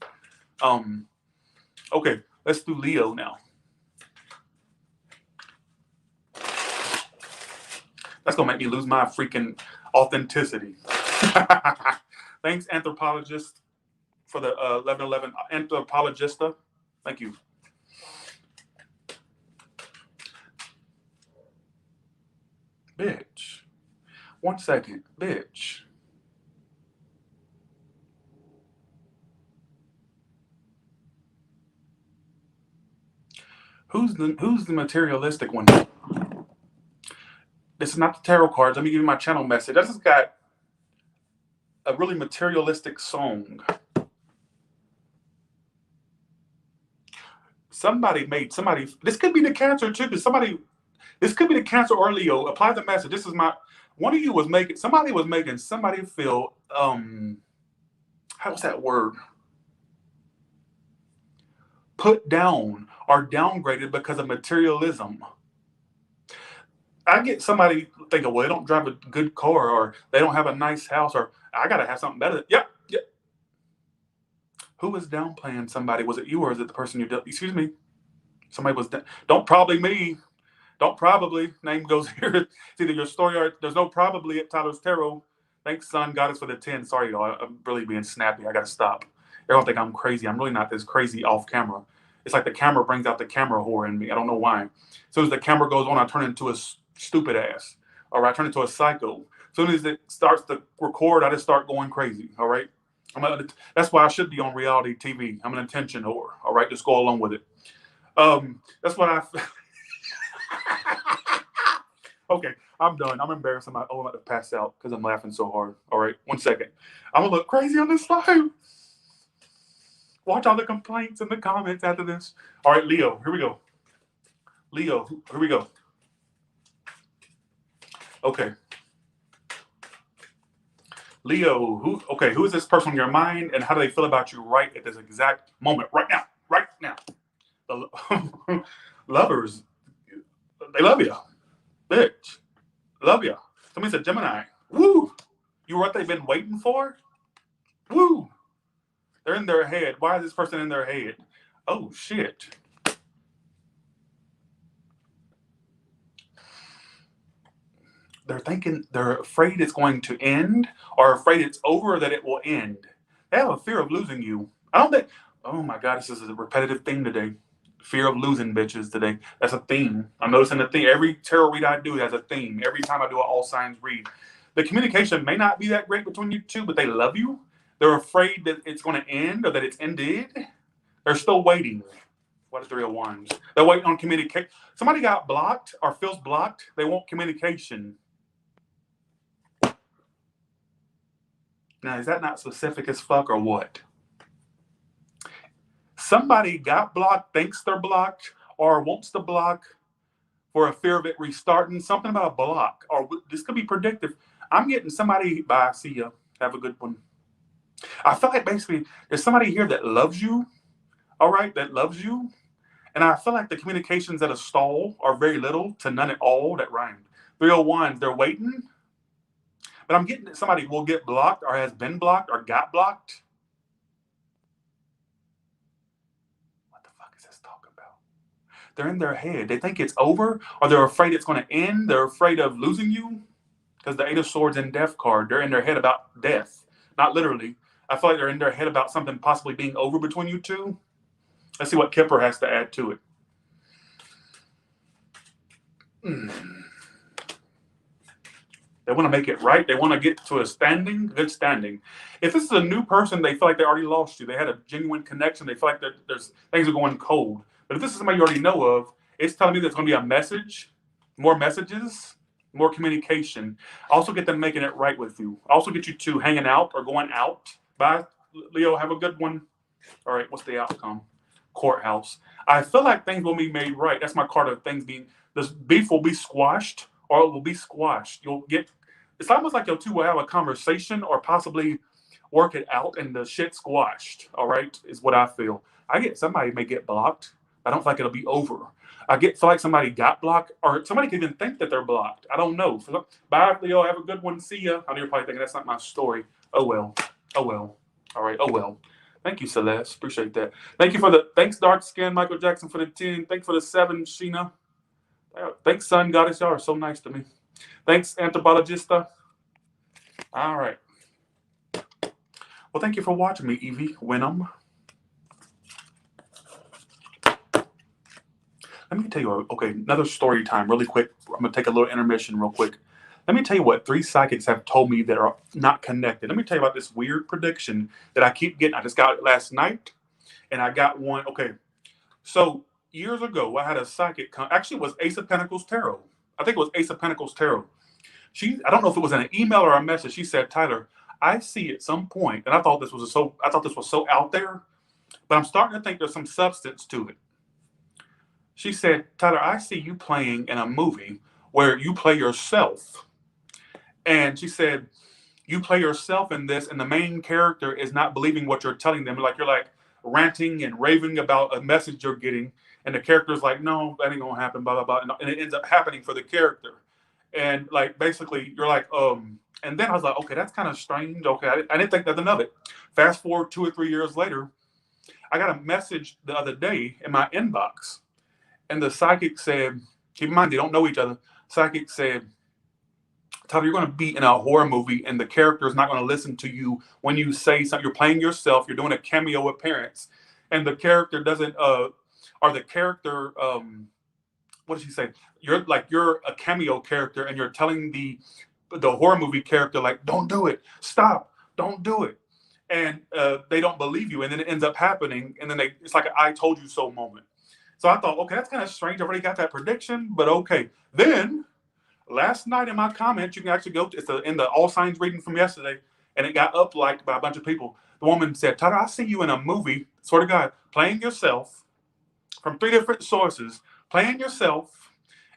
Okay, let's do Leo now. That's gonna make me lose my freaking authenticity. Thanks, anthropologist, for the 1111 anthropologista. Thank you. Bitch. 1 second. Bitch. Who's the materialistic one? This is not the tarot cards. Let me give you my channel message. I just got a really materialistic song. This could be the Cancer too, but this could be the Cancer or Leo. Apply the message. This is one of you was making somebody feel, how's that word? Put down or downgraded because of materialism. I get somebody thinking, well, they don't drive a good car, or they don't have a nice house, or I got to have something better. Yep. Who was downplaying somebody? Was it you, or is it the person you did? Excuse me. Somebody was, don't probably me. Don't probably. Name goes here. It's either your story or there's no probably at Tyler's Tarot. Thanks, son. Got us for the 10. Sorry, y'all. I'm really being snappy. I got to stop. Everyone think I'm crazy. I'm really not this crazy off camera. It's like the camera brings out the camera whore in me. I don't know why. As soon as the camera goes on, I turn into a stupid ass. All right, I turn into a psycho. As soon as it starts to record, I just start going crazy. All right. That's why I should be on reality TV. I'm an attention whore. All right, just go along with it. That's what I. Okay, I'm done. I'm embarrassed. I'm about to pass out because I'm laughing so hard. All right, 1 second. I'm gonna look crazy on this live. Watch all the complaints in the comments after this. All right, Leo, here we go. Leo, here we go. Okay. Leo, who is this person in your mind, and how do they feel about you right at this exact moment, right now? The Lovers, they love you. Bitch, love you. Somebody said Gemini. Woo! You were what they've been waiting for? Woo! They're in their head. Why is this person in their head? Oh, shit. They're thinking, they're afraid it's going to end, or afraid it's over, or that it will end. They have a fear of losing you. I don't think, oh my God, this is a repetitive thing today. Fear of losing bitches today. That's a theme. I'm noticing the theme. Every tarot read I do has a theme. Every time I do an all signs read. The communication may not be that great between you two, but they love you. They're afraid that it's going to end or that it's ended. They're still waiting. What are 3 of Wands? They're waiting on communication. Somebody got blocked or feels blocked. They want communication. Now, is that not specific as fuck or what? Somebody got blocked, thinks they're blocked, or wants to block for a fear of it restarting. Something about a block. Or this could be predictive. I'm getting somebody, bye, see ya. Have a good one. I feel like basically there's somebody here that loves you, all right, that loves you. And I feel like the communications at a stall are very little to none at all. That rhymed. 3 of Wands, they're waiting. But I'm getting that somebody will get blocked or has been blocked or got blocked. What the fuck is this talking about? They're in their head. They think it's over or they're afraid it's going to end. They're afraid of losing you. Because the 8 of Swords and Death card, they're in their head about death. Not literally. I feel like they're in their head about something possibly being over between you two. Let's see what Kipper has to add to it. They want to make it right. They want to get to a good standing. If this is a new person, they feel like they already lost you. They had a genuine connection. They feel like there's things are going cold. But if this is somebody you already know of, it's telling me there's going to be a message, more messages, more communication. Also get them making it right with you. Also get you two hanging out or going out. Bye, Leo. Have a good one. All right, what's the outcome? Courthouse. I feel like things will be made right. That's my card of things being, this beef will be squashed or it will be squashed. You'll get, it's almost like you two will have a conversation or possibly work it out and the shit squashed. All right, is what I feel. I get somebody may get blocked. I don't think it'll be over. I feel like somebody got blocked or somebody can even think that they're blocked. I don't know. Bye, Leo. Have a good one. See ya. I know you're probably thinking that's not my story. Oh, well. Oh, well. All right. Oh, well. Thank you, Celeste. Appreciate that. Thank you for thanks, Dark Skin, Michael Jackson for the 10. Thanks for the 7, Sheena. Thanks, Sun Goddess. Y'all are so nice to me. Thanks, Anthropologista. All right. Well, thank you for watching me, Evie Wenham. Let me tell you, okay, another story time really quick. I'm going to take a little intermission real quick. Let me tell you what 3 psychics have told me that are not connected. Let me tell you about this weird prediction that I keep getting. I just got it last night, and I got one. Okay, so years ago, I had a psychic. Actually, it was Ace of Pentacles Tarot. I think it was Ace of Pentacles Tarot. I don't know if it was in an email or a message. She said, Tyler, I see at some point, and I thought this was so out there, but I'm starting to think there's some substance to it. She said, Tyler, I see you playing in a movie where you play yourself. And she said, you play yourself in this, and the main character is not believing what you're telling them. Like you're like ranting and raving about a message you're getting, and the character's like, no, that ain't gonna happen, blah, blah, blah. And it ends up happening for the character. And like basically you're like, and then I was like, okay, that's kind of strange. Okay, I didn't think nothing of it. Fast forward 2 or 3 years later, I got a message the other day in my inbox. And the psychic said, keep in mind, they don't know each other. Psychic said, Tyler, you're going to be in a horror movie and the character is not going to listen to you when you say something. You're playing yourself. You're doing a cameo appearance. And the character doesn't, or the character, what did she say? You're a cameo character and you're telling the horror movie character, like, don't do it. Stop. Don't do it. And they don't believe you. And then it ends up happening. And then it's like an I told you so moment. So I thought, okay, that's kind of strange. I already got that prediction, but okay. Then last night in my comments, you can actually go to, in the all signs reading from yesterday, and it got up-liked by a bunch of people. The woman said, Tyler, I see you in a movie, swear to God, playing yourself from 3 different sources, playing yourself,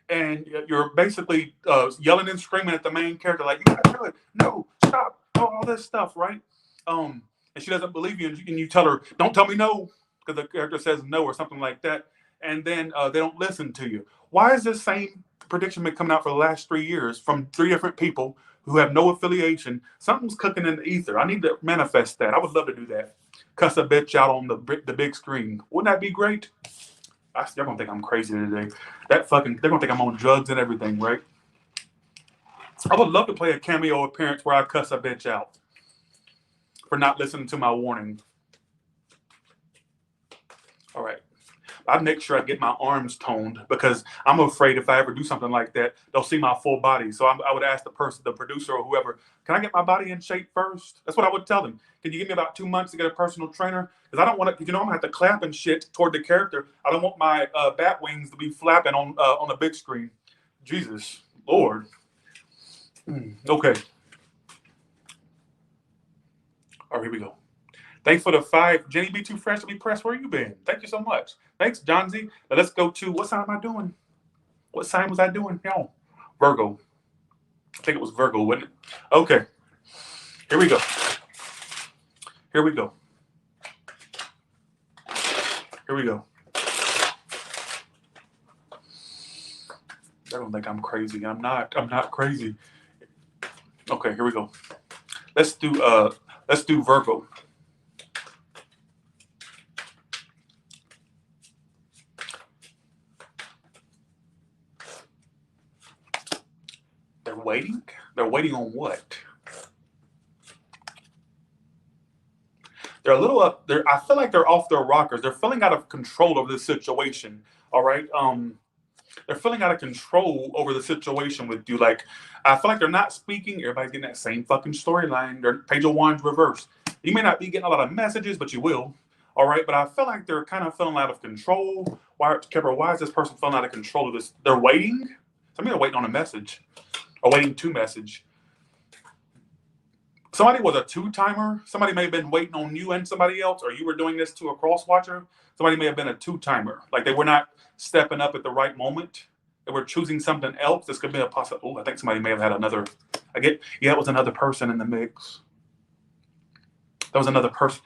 and you're basically yelling and screaming at the main character, like, you gotta do it. No, stop. Oh, all this stuff, right? And she doesn't believe you, and you tell her, don't tell me no, because the character says no or something like that. And then they don't listen to you. Why is this same prediction been coming out for the last 3 years from 3 different people who have no affiliation? Something's cooking in the ether. I need to manifest that. I would love to do that. Cuss a bitch out on the big screen. Wouldn't that be great? They're going to think I'm crazy today. They're going to think I'm on drugs and everything, right? I would love to play a cameo appearance where I cuss a bitch out for not listening to my warning. All right. I make sure I get my arms toned because I'm afraid if I ever do something like that, they'll see my full body. So I would ask the person, the producer or whoever, can I get my body in shape first? That's what I would tell them. Can you give me about 2 months to get a personal trainer? Because I don't want to, I'm gonna have to clap and shit toward the character. I don't want my bat wings to be flapping on the big screen. Jesus, Lord. Okay. All right, here we go. Thanks for the 5. Jenny, be too fresh to be pressed. Where you been? Thank you so much. Thanks, John Z. Now let's go to, what sign am I doing? What sign was I doing? No, Virgo. I think it was Virgo, wasn't it? Okay. Here we go. Here we go. Here we go. I don't think I'm crazy. I'm not crazy. Okay, here we go. Let's do Virgo. They're waiting? They're waiting on what? They're a little up there. I feel like they're off their rockers. They're feeling out of control over this situation. All right. They're feeling out of control over the situation with you. Like, I feel like they're not speaking. Everybody's getting that same fucking storyline. Their page of wands reversed. You may not be getting a lot of messages, but you will. All right. But I feel like they're kind of feeling out of control. Why is this person feeling out of control of this? They're waiting. Somebody waiting on a message or waiting to message. Somebody was a two-timer. Somebody may have been waiting on you and somebody else, or you were doing this to a cross-watcher. Somebody may have been a two-timer. Like they were not stepping up at the right moment. They were choosing something else. This could be a possible. I think somebody may have had another. It was another person in the mix. That was another person.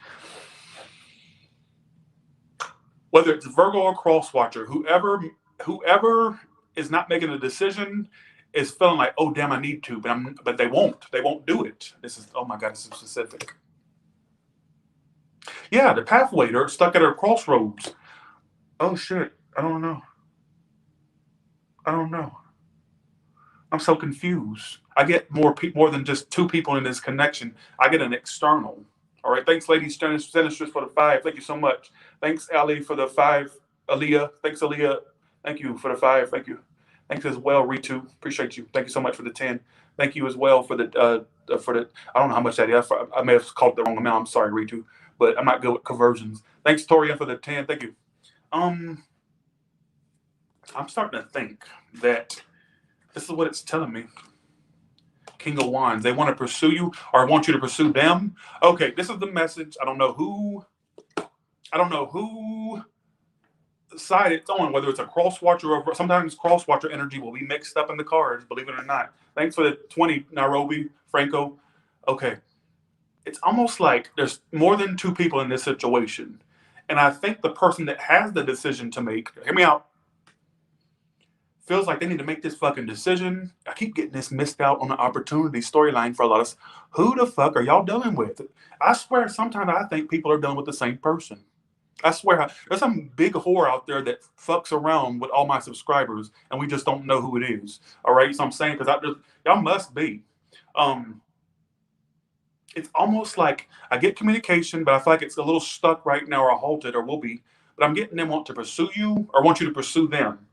Whether it's Virgo or cross-watcher, whoever is not making a decision is feeling like, oh damn, I need to, but they won't. They won't do it. This is, oh my God, this is specific. Yeah, the pathway. They're stuck at a crossroads. Oh shit. I don't know. I'm so confused. I get more than just 2 people in this connection. I get an external. All right. Thanks, ladies. Sinistress for the 5. Thank you so much. Thanks, Ali, for the 5. Aaliyah. Thanks, Aaliyah. Thank you for the 5. Thank you. Thanks as well, Ritu. Appreciate you. Thank you so much for the 10. Thank you as well for the I don't know how much that is. I may have called it the wrong amount. I'm sorry, Ritu, but I'm not good with conversions. Thanks, Toria, for the 10. Thank you. I'm starting to think that this is what it's telling me. King of Wands. They want to pursue you or want you to pursue them. Okay, this is the message. I don't know who side it's on, whether it's a cross-watcher or sometimes cross-watcher energy will be mixed up in the cards, believe it or not. Thanks for the 20, Nairobi, Franco. Okay. It's almost like there's more than 2 people in this situation. And I think the person that has the decision to make, hear me out, feels like they need to make this fucking decision. I keep getting this missed out on the opportunity storyline for a lot of us. Who the fuck are y'all dealing with? I swear sometimes I think people are dealing with the same person. I swear, there's some big whore out there that fucks around with all my subscribers, and we just don't know who it is. All right, so I'm saying because y'all must be. It's almost like I get communication, but I feel like it's a little stuck right now, or halted, or will be. But I'm getting them want to pursue you, or want you to pursue them.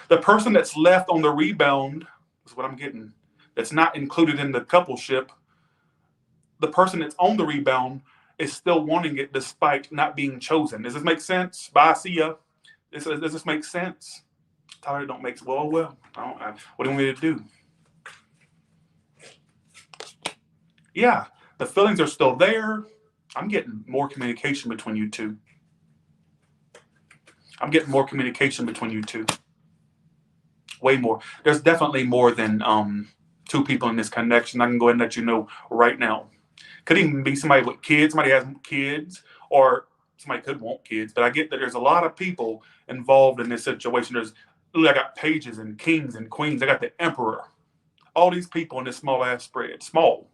The person that's left on the rebound is what I'm getting. That's not included in the coupleship. The person that's on the rebound is still wanting it despite not being chosen. Does this make sense? Bye, see ya. Does this make sense? Tyler, don't make well. What do you want me to do? Yeah, the feelings are still there. I'm getting more communication between you two. Way more. There's definitely more than 2 people in this connection. I can go ahead and let you know right now. Could even be somebody with kids. Somebody has kids, or somebody could want kids. But I get that there's a lot of people involved in this situation. I got pages and kings and queens. I got the emperor. All these people in this small ass spread. Small.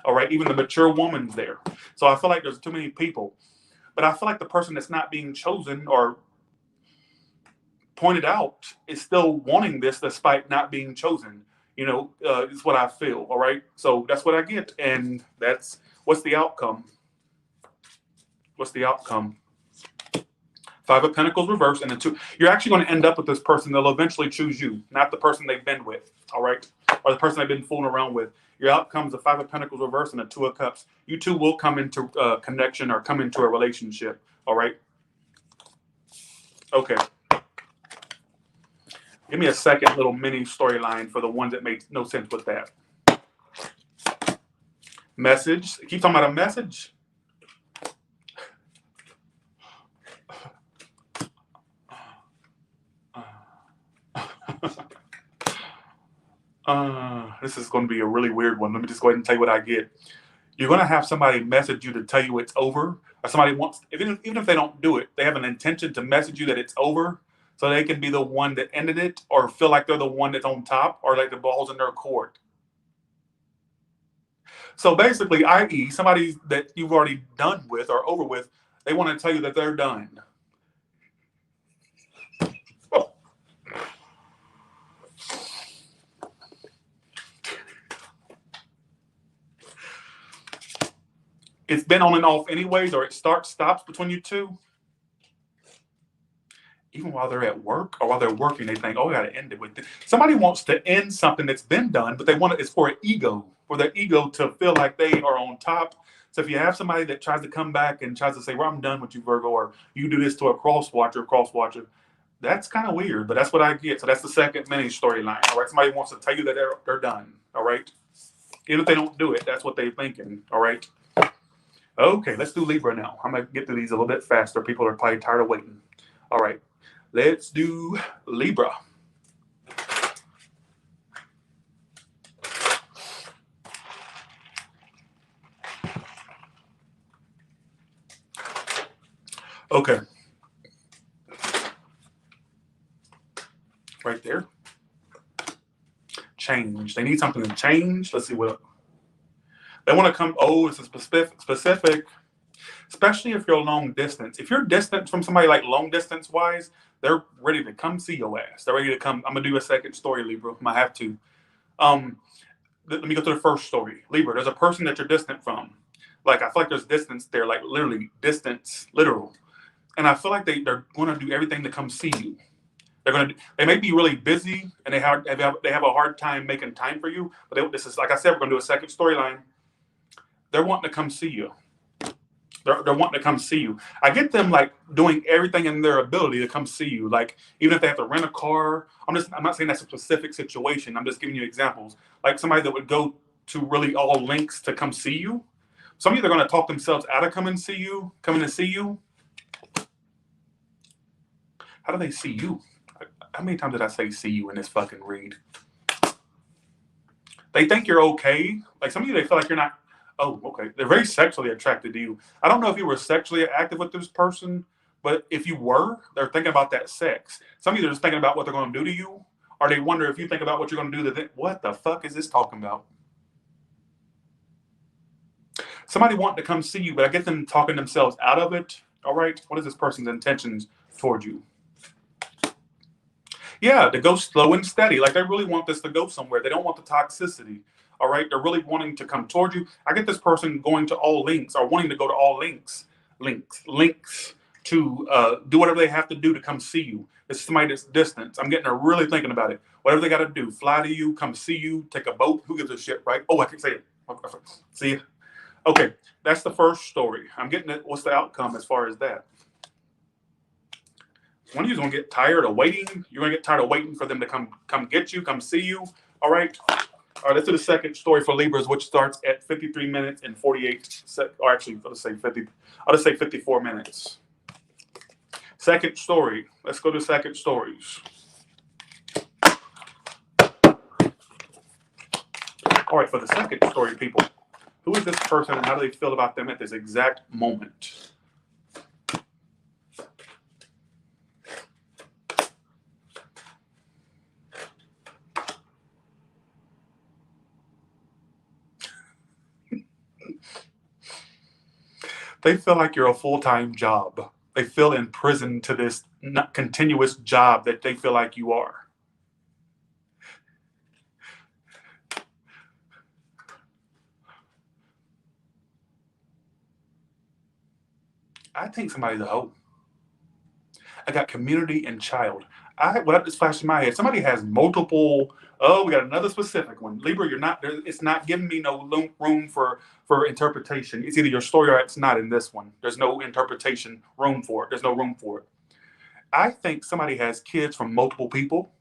All right. Even the mature woman's there. So I feel like there's too many people. But I feel like the person that's not being chosen or pointed out is still wanting this despite not being chosen. Is what I feel. All right. So that's what I get. And what's the outcome? Five of Pentacles reversed, and the two. You're actually going to end up with this person. They'll eventually choose you, not the person they've been with. All right, or the person they've been fooling around with. Your outcome's the Five of Pentacles reversed and the Two of Cups. You two will come into connection or come into a relationship. All right. Okay. Give me a second little mini storyline for the ones that make no sense with that. Message. Keep talking about a message. This is going to be a really weird one. Let me just go ahead and tell you what I get. You're going to have somebody message you to tell you it's over, or somebody wants, even if they don't do it, they have an intention to message you that it's over, so they can be the one that ended it, or feel like they're the one that's on top, or like the ball's in their court. So basically, i.e., somebody that you've already done with or over with, they want to tell you that they're done. It's been on and off anyways, or it stops between you two. Even while they're at work or while they're working, they think, "Oh, I got to end it with this." Somebody wants to end something that's been done, but they want it's for an ego, for their ego to feel like they are on top. So if you have somebody that tries to come back and tries to say, "Well, I'm done with you, Virgo," or "You do this to a cross watcher," that's kind of weird, but that's what I get. So that's the second mini storyline. All right, somebody wants to tell you that they're done. All right, even if they don't do it, that's what they're thinking. All right. Okay, let's do Libra now. I'm going to get through these a little bit faster. People are probably tired of waiting. All right, let's do Libra. Okay. Right there. Change. They need something to change. Let's see what. They want to come. Oh, it's a specific. Especially if you're long distance. If you're distant from somebody like long distance wise, they're ready to come see your ass. They're ready to come. I'm gonna do a second story, Libra. I have to. Let me go to the first story. Libra, there's a person that you're distant from. Like I feel like there's distance there, like literally distance, literal. And I feel like they're gonna do everything to come see you. They may be really busy and they have a hard time making time for you. But this is like I said, we're gonna do a second storyline. They're wanting to come see you. They're wanting to come see you. I get them like doing everything in their ability to come see you. Like even if they have to rent a car, I'm not saying that's a specific situation. I'm just giving you examples. Like somebody that would go to really all lengths to come see you. Some of you are going to talk themselves out of coming to see you. How do they see you? How many times did I say see you in this fucking read? They think you're okay. Like some of you, they feel like you're not. Oh, okay. They're very sexually attracted to you. I don't know if you were sexually active with this person, but if you were, they're thinking about that sex. Some of you are just thinking about what they're going to do to you, or they wonder if you think about what you're going to do. What the fuck is this talking about? Somebody wanting to come see you, but I get them talking themselves out of it. All right. What is this person's intentions toward you? Yeah, to go slow and steady. Like they really want this to go somewhere. They don't want the toxicity. All right. They're really wanting to come toward you. I get this person going to all links or wanting to go to all links to do whatever they have to do to come see you. It's somebody that's distant. I'm getting her really thinking about it. Whatever they got to do, fly to you, come see you, take a boat. Who gives a shit, right? Oh, I can say it. See? Okay. That's the first story. I'm getting it. What's the outcome as far as that? One of you is going to get tired of waiting. You're going to get tired of waiting for them to come get you, come see you. All right. All right. Let's do the second story for Libras, which starts at 53 minutes and 48 seconds. Or actually, let's say 50. I'll just say 54 minutes. Second story. Let's go to second stories. All right. For the second story, people, who is this person and how do they feel about them at this exact moment? They feel like you're a full-time job. They feel imprisoned to this continuous job that they feel like you are. I think somebody's a hoe. I got community and child. What just flashed in my head, somebody has multiple. Oh, we got another specific one. Libra, you're not. It's not giving me no room for interpretation. It's either your story or it's not in this one. There's no interpretation room for it. There's no room for it. I think somebody has kids from multiple people.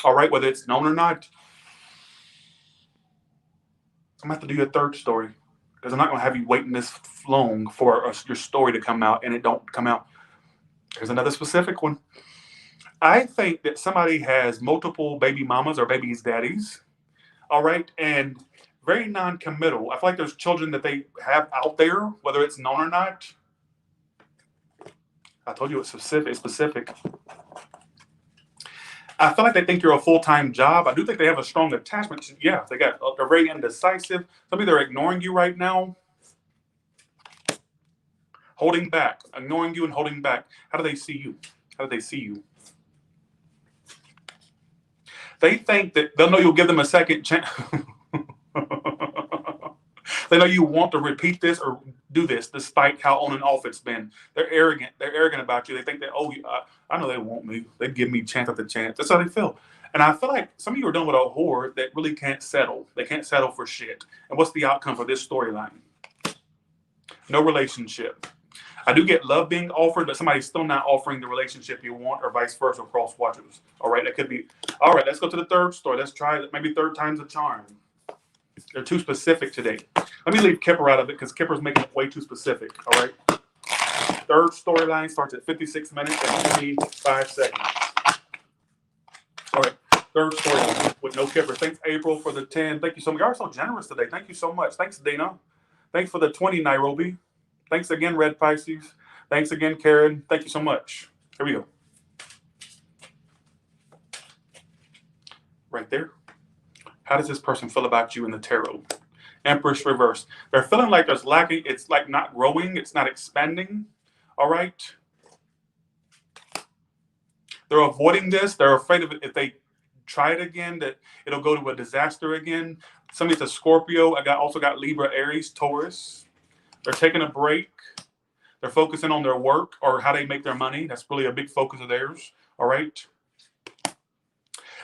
All right, whether it's known or not. I'm gonna have to do your third story because I'm not gonna have you waiting this long for your story to come out and it don't come out. Here's another specific one. I think that somebody has multiple baby mamas or baby's daddies, all right, and very non-committal. I feel like there's children that they have out there, whether it's known or not. I told you it's specific. I feel like they think you're a full-time job. I do think they have a strong attachment. Yeah, they're very indecisive. Maybe they're ignoring you right now. Holding back, ignoring you and holding back. How do they see you? How do they see you? They think that they'll know you'll give them a second chance. They know you want to repeat this or do this despite how on and off it's been. They're arrogant. They're arrogant about you. They think that, I know they want me. They give me chance after chance. That's how they feel. And I feel like some of you are done with a whore that really can't settle. They can't settle for shit. And what's the outcome for this storyline? No relationship. I do get love being offered, but somebody's still not offering the relationship you want, or vice versa, cross watchers. All right, that could be. All right, let's go to the third story. Let's try it. Maybe third time's a charm. They're too specific today. Let me leave Kipper out of it because Kipper's making it way too specific. All right. Third storyline starts at 56 minutes and 25 seconds. All right. Third storyline with no Kipper. Thanks, April, for the 10. Thank you so much. You are so generous today. Thank you so much. Thanks, Dana. Thanks for the 20, Nairobi. Thanks again, Red Pisces. Thanks again, Karen. Thank you so much. Here we go. Right there. How does this person feel about you in the tarot? Empress reverse. They're feeling like there's lacking. It's like not growing. It's not expanding. All right. They're avoiding this. They're afraid of it. If they try it again, that it'll go to a disaster again. Somebody's a Scorpio. I also got Libra, Aries, Taurus. They're taking a break. They're focusing on their work or how they make their money. That's really a big focus of theirs. All right.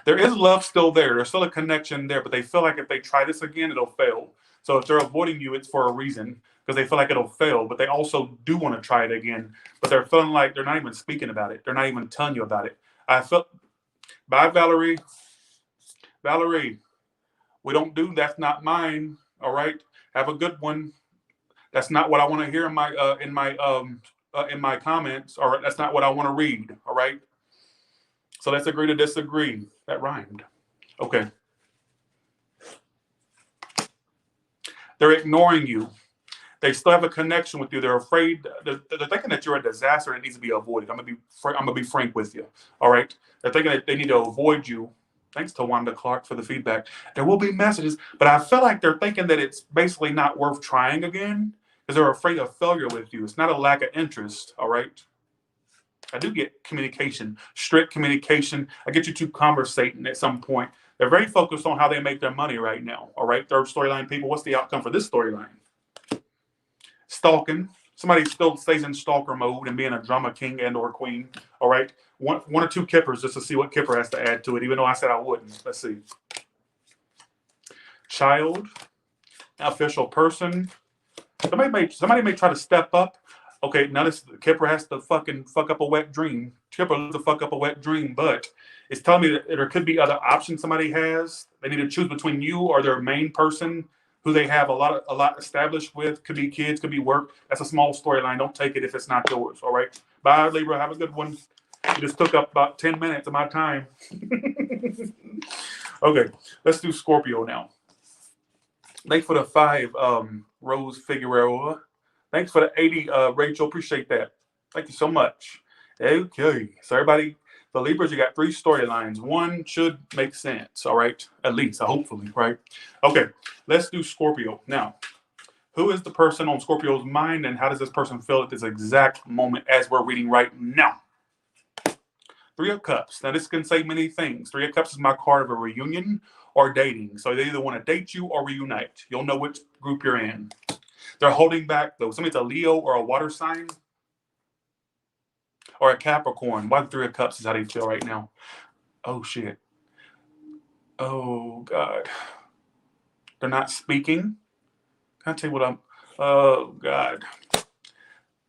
There is love still there. There's still a connection there, but they feel like if they try this again, it'll fail. So if they're avoiding you, it's for a reason because they feel like it'll fail, but they also do want to try it again. But they're feeling like they're not even speaking about it. They're not even telling you about it. Bye, Valerie. Valerie, we don't do that's not mine. All right. Have a good one. That's not what I want to hear in my comments, or that's not what I want to read. All right. So let's agree to disagree. That rhymed. Okay. They're ignoring you. They still have a connection with you. They're afraid. They're thinking that you're a disaster and it needs to be avoided. I'm gonna be frank with you. All right. They're thinking that they need to avoid you. Thanks to Wanda Clark for the feedback. There will be messages, but I feel like they're thinking that it's basically not worth trying again because they're afraid of failure with you. It's not a lack of interest. All right. I do get communication, strict communication. I get you two conversating at some point. They're very focused on how they make their money right now. All right. Third storyline people. What's the outcome for this storyline? Stalking. Somebody still stays in stalker mode and being a drama king and or queen. All right. One or two Kippers just to see what Kipper has to add to it, even though I said I wouldn't. Let's see. Child. Official person. Somebody may try to step up. Okay, now this Kipper has to fucking fuck up a wet dream. Kipper loves to fuck up a wet dream, but it's telling me that there could be other options somebody has. They need to choose between you or their main person who they have a lot established with. Could be kids, could be work. That's a small storyline. Don't take it if it's not yours. All right. Bye, Libra. Have a good one. You just took up about 10 minutes of my time. Okay, let's do Scorpio now. Thanks for the 5, Rose Figueroa. Thanks for the 80, Rachel. Appreciate that. Thank you so much. Okay, so everybody, the Libras, you got 3 storylines. One should make sense, all right? At least, hopefully, right? Okay, let's do Scorpio. Now, who is the person on Scorpio's mind, and how does this person feel at this exact moment as we're reading right now? 3 of Cups. Now, this can say many things. 3 of Cups is my card of a reunion or dating. So they either want to date you or reunite. You'll know which group you're in. They're holding back, though. Somebody's a Leo or a water sign. or a Capricorn. Why the Three of Cups is how they feel right now. Oh, shit. Oh, God. They're not speaking. Can I tell you what I'm... Oh, God.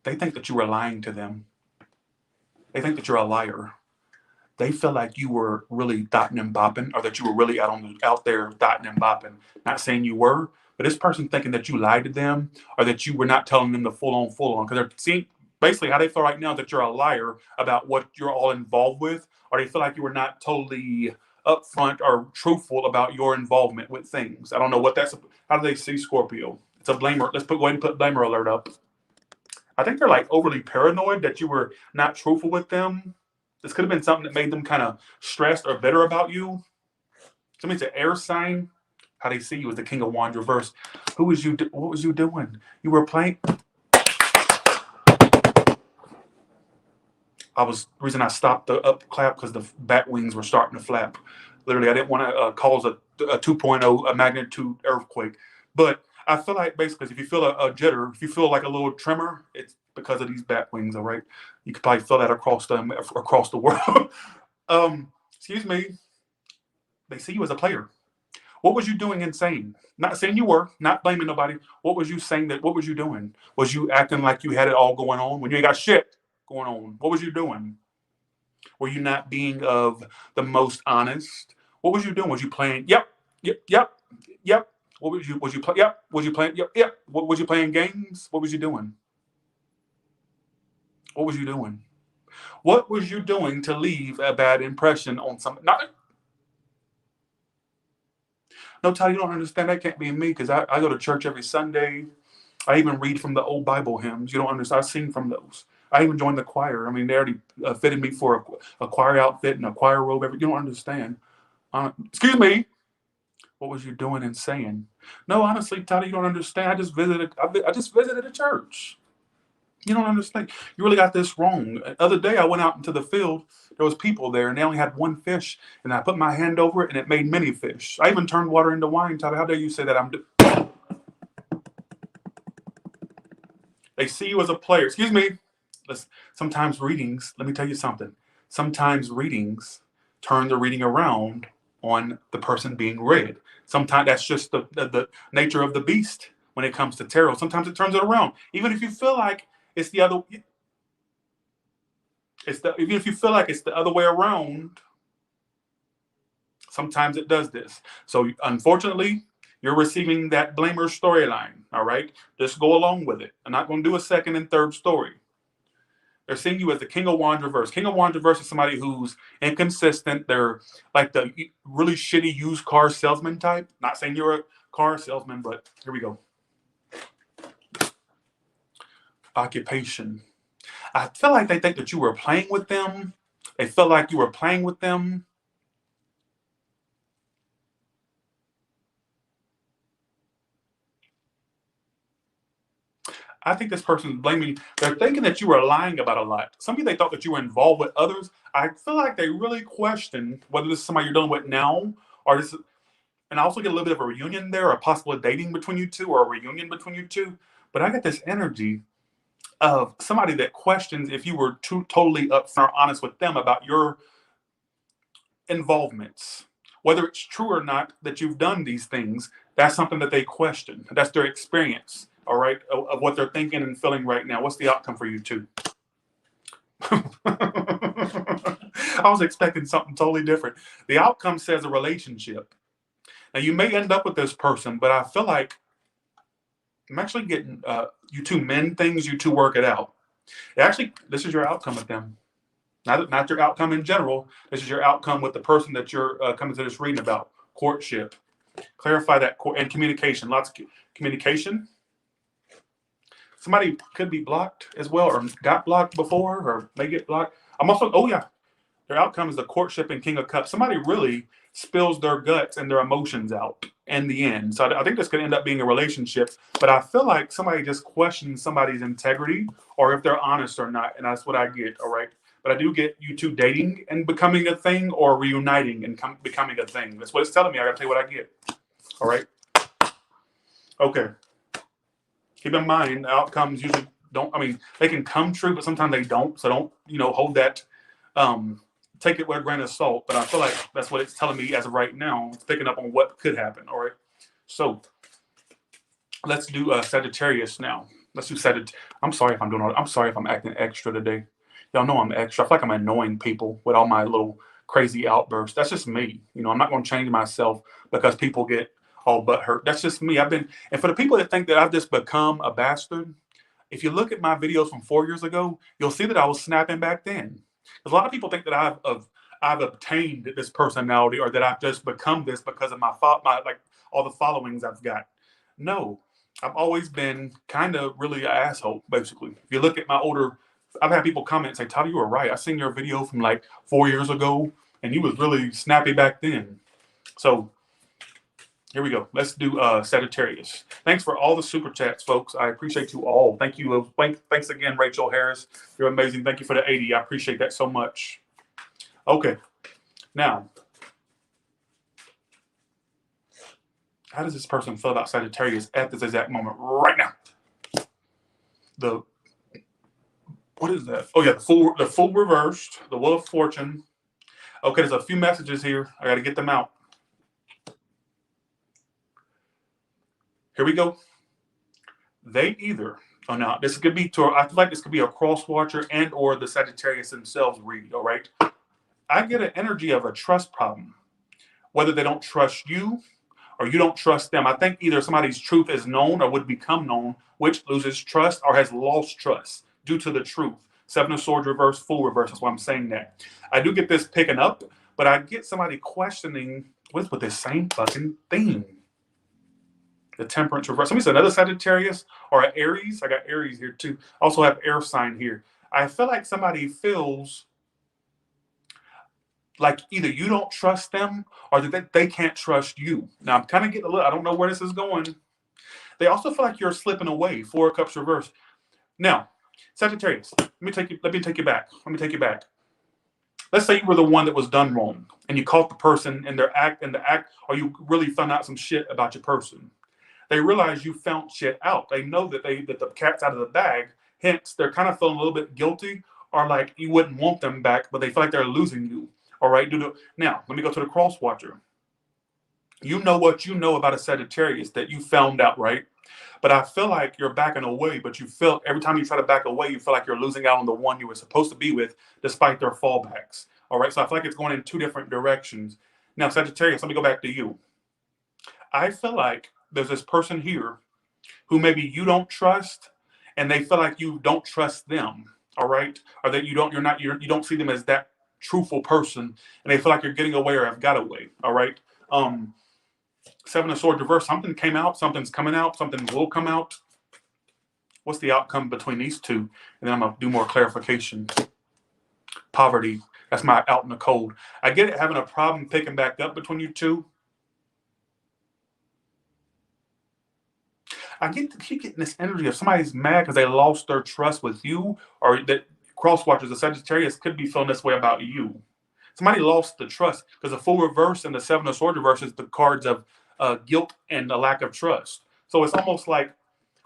They think that you were lying to them. They think that you're a liar. They feel like you were really dotting and bopping, or that you were really out there dotting and bopping. Not saying you were, but this person thinking that you lied to them, or that you were not telling them the full on. Because they're seeing basically how they feel right now that you're a liar about what you're all involved with, or they feel like you were not totally upfront or truthful about your involvement with things. I don't know what that's. How do they see Scorpio? It's a blamer. Let's go ahead and put blamer alert up. I think they're like overly paranoid that you were not truthful with them. This could have been something that made them kind of stressed or bitter about you. Somebody's an air sign. How they see you as the King of Wands reverse. Who was you? What was you doing? You were playing. The reason I stopped the up clap because the bat wings were starting to flap. Literally, I didn't want to cause a 2.0 a magnitude earthquake. But I feel like basically, if you feel a jitter, if you feel like a little tremor, it's because of these bat wings. All right, you could probably feel that across the world. Excuse me. They see you as a player. What was you doing and saying? Not saying you were, not blaming nobody. What was you saying what was you doing? Was you acting like you had it all going on when you ain't got shit going on? What was you doing? Were you not being of the most honest? What was you doing? Was you playing? Yep. What was you playing? Yep. Was you playing? Yep. What was you playing games? What was you doing? What was you doing? What was you doing to leave a bad impression on somebody? No, Ty, you don't understand. That can't be me because I go to church every Sunday. I even read from the old Bible hymns. You don't understand. I sing from those. I even joined the choir. I mean, they already fitted me for a choir outfit and a choir robe. You don't understand. Excuse me. What was you doing and saying? No, honestly, Tyler, you don't understand. I just visited a church. You don't understand. You really got this wrong. The other day, I went out into the field. There was people there, and they only had one fish. And I put my hand over it, and it made many fish. I even turned water into wine, Tyler. How dare you say that? They see you as a player. Excuse me. Sometimes readings, let me tell you something. Sometimes readings turn the reading around on the person being read. Sometimes that's just the nature of the beast when it comes to tarot. Sometimes it turns it around. Even if you feel like it's the other, even if you feel like it's the other way around, sometimes it does this. So unfortunately, you're receiving that blamer storyline. All right, just go along with it. I'm not going to do a second and third story. They're seeing you as the King of Wands reverse. King of Wands reverse is somebody who's inconsistent. They're like the really shitty used car salesman type. Not saying you're a car salesman, but here we go. Occupation. I feel like they think that you were playing with them. They feel like you were playing with them. I think this person is blaming. They're thinking that you were lying about a lot. Some of you, they thought that you were involved with others. I feel like they really question whether this is somebody you're dealing with now, or this. And I also get a little bit of a reunion there, or a possible dating between you two, or a reunion between you two. But I get this energy of somebody that questions if you were totally upfront, honest with them about your involvements, whether it's true or not that you've done these things. That's something that they question. That's their experience. All right, of what they're thinking and feeling right now. What's the outcome for you two? I was expecting something totally different. The outcome says a relationship. Now, you may end up with this person, but I feel like I'm actually getting you two men things, you two work it out. Actually, this is your outcome with them. Not your outcome in general. This is your outcome with the person that you're coming to this reading about. Courtship. Clarify that. And communication. Lots of communication. Somebody could be blocked as well, or got blocked before, or may get blocked. I'm also, their outcome is the courtship and King of Cups. Somebody really spills their guts and their emotions out in the end. So I think this could end up being a relationship, but I feel like somebody just questions somebody's integrity or if they're honest or not, and that's what I get, all right? But I do get you two dating and becoming a thing, or reuniting and becoming a thing. That's what it's telling me. I got to tell you what I get, all right? Okay. Keep in mind, outcomes usually don't, I mean, they can come true, but sometimes they don't. So don't, hold that, take it with a grain of salt. But I feel like that's what it's telling me as of right now. It's picking up on what could happen. All right. So let's do Sagittarius now. Let's do Sagittarius. I'm sorry if I'm acting extra today. Y'all know I'm extra. I feel like I'm annoying people with all my little crazy outbursts. That's just me. I'm not going to change myself because people get all butt hurt. That's just me. And for the people that think that I've just become a bastard, if you look at my videos from 4 years ago, you'll see that I was snapping back then. Because a lot of people think that I've obtained this personality or that I've just become this because of my like all the followings I've got. No, I've always been kind of really an asshole, basically. If you look at my older, I've had people comment and say, Tyler, you were right. I seen your video from like 4 years ago and you was really snappy back then. So here we go. Let's do Sagittarius. Thanks for all the super chats, folks. I appreciate you all. Thank you. Thanks again, Rachel Harris. You're amazing. Thank you for the 80. I appreciate that so much. Okay. Now, how does this person feel about Sagittarius at this exact moment right now? What is that? Oh yeah, the full reversed, the Wheel of Fortune. Okay, there's a few messages here. I got to get them out. Here we go. They either, now this could be I feel like this could be a cross watcher and or the Sagittarius themselves read. All right, I get an energy of a trust problem, whether they don't trust you or you don't trust them. I think either somebody's truth is known or would become known, which loses trust or has lost trust due to the truth. Seven of Swords reverse, full reverse. That's why I'm saying that. I do get this picking up, but I get somebody questioning with this same fucking theme. The Temperance Reversal. Somebody said another Sagittarius or an Aries. I got Aries here too. Also have air sign here. I feel like somebody feels like either you don't trust them or that they can't trust you. Now I'm kind of getting a little, I don't know where this is going. They also feel like you're slipping away. 4 of Cups reverse. Now, Sagittarius, let me take you back. Let's say you were the one that was done wrong and you caught the person in the act, or you really found out some shit about your person. They realize you found shit out. They know that the cat's out of the bag. Hence, they're kind of feeling a little bit guilty or like you wouldn't want them back, but they feel like they're losing you. All right. Now, let me go to the cross watcher. You know what you know about a Sagittarius that you found out, right? But I feel like you're backing away, but you feel every time you try to back away, you feel like you're losing out on the one you were supposed to be with, despite their fallbacks. All right. So I feel like it's going in 2 different directions. Now, Sagittarius, let me go back to you. I feel like there's this person here who maybe you don't trust and they feel like you don't trust them. All right. Or that you don't see them as that truthful person and they feel like you're getting away or have got away. All right. 7 of Swords reverse. Something came out. Something's coming out. Something will come out. What's the outcome between these two? And then I'm going to do more clarification. Poverty. That's my out in the cold. I get it having a problem picking back up between you two. I keep getting this energy of somebody's mad because they lost their trust with you, or that cross watchers, the Sagittarius could be feeling this way about you. Somebody lost the trust because the full reverse and the 7 of Swords reverse is the cards of guilt and a lack of trust. So it's almost like